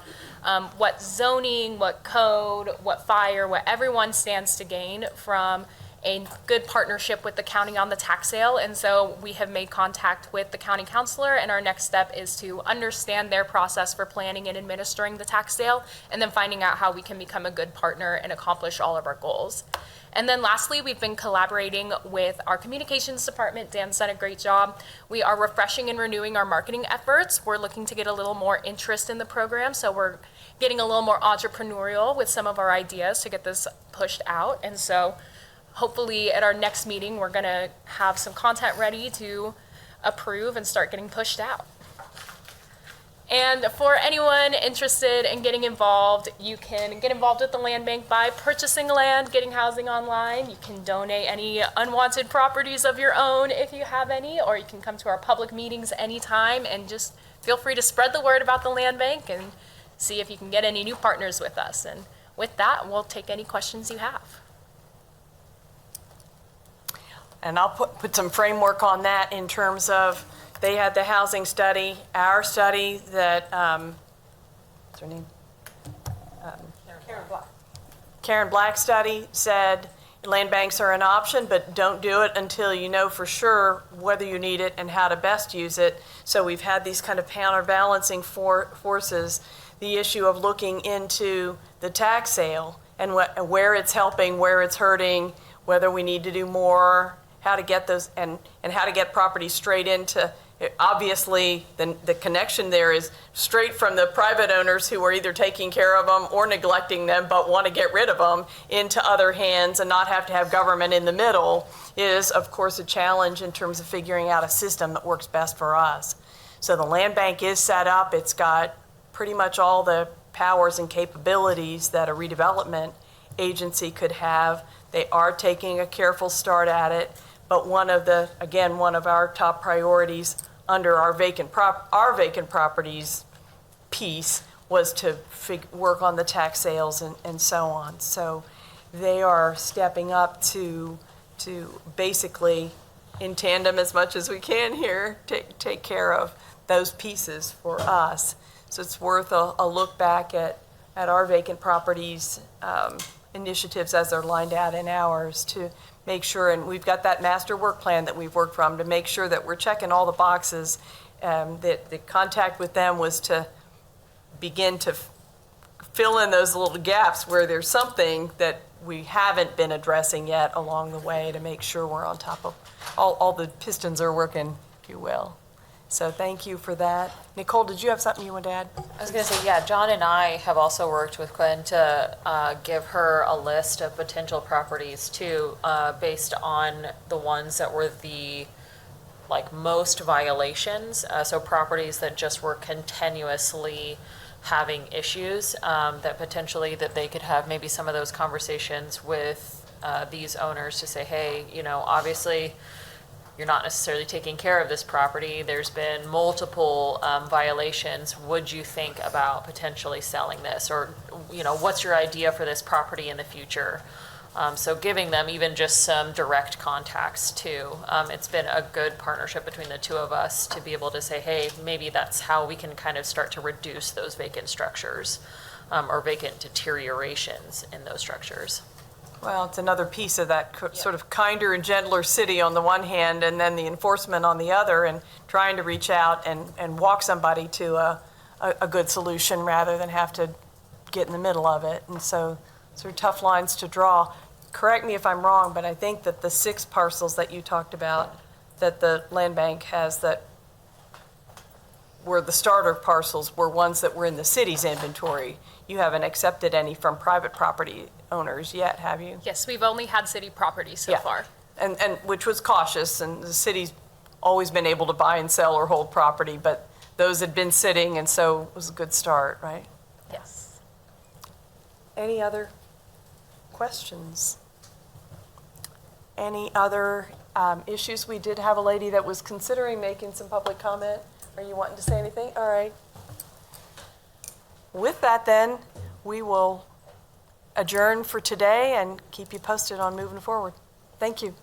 what zoning, what code, what fire, what everyone stands to gain from a good partnership with the county on the tax sale. And so we have made contact with the county counselor, and our next step is to understand their process for planning and administering the tax sale, and then finding out how we can become a good partner and accomplish all of our goals. And then lastly, we've been collaborating with our communications department. Dan's done a great job. We are refreshing and renewing our marketing efforts. We're looking to get a little more interest in the program, so we're getting a little more entrepreneurial with some of our ideas to get this pushed out. And so hopefully at our next meeting, we're gonna have some content ready to approve and start getting pushed out. And for anyone interested in getting involved, you can get involved with the land bank by purchasing land, getting housing online. You can donate any unwanted properties of your own if you have any, or you can come to our public meetings anytime and just feel free to spread the word about the land bank and see if you can get any new partners with us. And with that, we'll take any questions you have. And I'll put some framework on that in terms of, they had the housing study, our study that, what's her name? Karen Black study said land banks are an option, but don't do it until you know for sure whether you need it and how to best use it. So we've had these kind of counterbalancing forces, the issue of looking into the tax sale and where it's helping, where it's hurting, whether we need to do more, how to get those, and how to get properties straight into, obviously, the connection there is straight from the private owners who are either taking care of them or neglecting them, but want to get rid of them, into other hands and not have to have government in the middle, is, of course, a challenge in terms of figuring out a system that works best for us. So the land bank is set up. It's got pretty much all the powers and capabilities that a redevelopment agency could have. They are taking a careful start at it, but one of our top priorities under our vacant properties piece was to work on the tax sales and so on. So they are stepping up to basically, in tandem as much as we can here, take care of those pieces for us. So it's worth a look back at our vacant properties initiatives as they're lined out in ours, to make sure, and we've got that master work plan that we've worked from, to make sure that we're checking all the boxes. That the contact with them was to begin to fill in those little gaps where there's something that we haven't been addressing yet along the way, to make sure we're on top of all the pistons are working, if you will. So thank you for that. Nicole, did you have something you wanted to add? I was going to say, yeah, John and I have also worked with Quinn to give her a list of potential properties too, based on the ones that were the most violations. So properties that just were continuously having issues, that potentially that they could have maybe some of those conversations with these owners to say, hey, obviously you're not necessarily taking care of this property. There's been multiple violations. Would you think about potentially selling this? Or, what's your idea for this property in the future? So giving them even just some direct contacts too. It's been a good partnership between the two of us to be able to say, hey, maybe that's how we can kind of start to reduce those vacant structures, or vacant deteriorations in those structures. Well, it's another piece of that sort of kinder and gentler city on the one hand, and then the enforcement on the other, and trying to reach out and walk somebody to a good solution rather than have to get in the middle of it. And so those are tough lines to draw. Correct me if I'm wrong, but I think that the 6 parcels that you talked about that the land bank has that were the starter parcels were ones that were in the city's inventory. You haven't accepted any from private property owners yet, have you? Yes, we've only had city properties so Yeah. far. And which was cautious, and the city's always been able to buy and sell or hold property, but those had been sitting, and so it was a good start, right? Yes. Any other questions? Any other issues? We did have a lady that was considering making some public comment. Are you wanting to say anything? All right. With that, then, we will adjourn for today and keep you posted on moving forward. Thank you.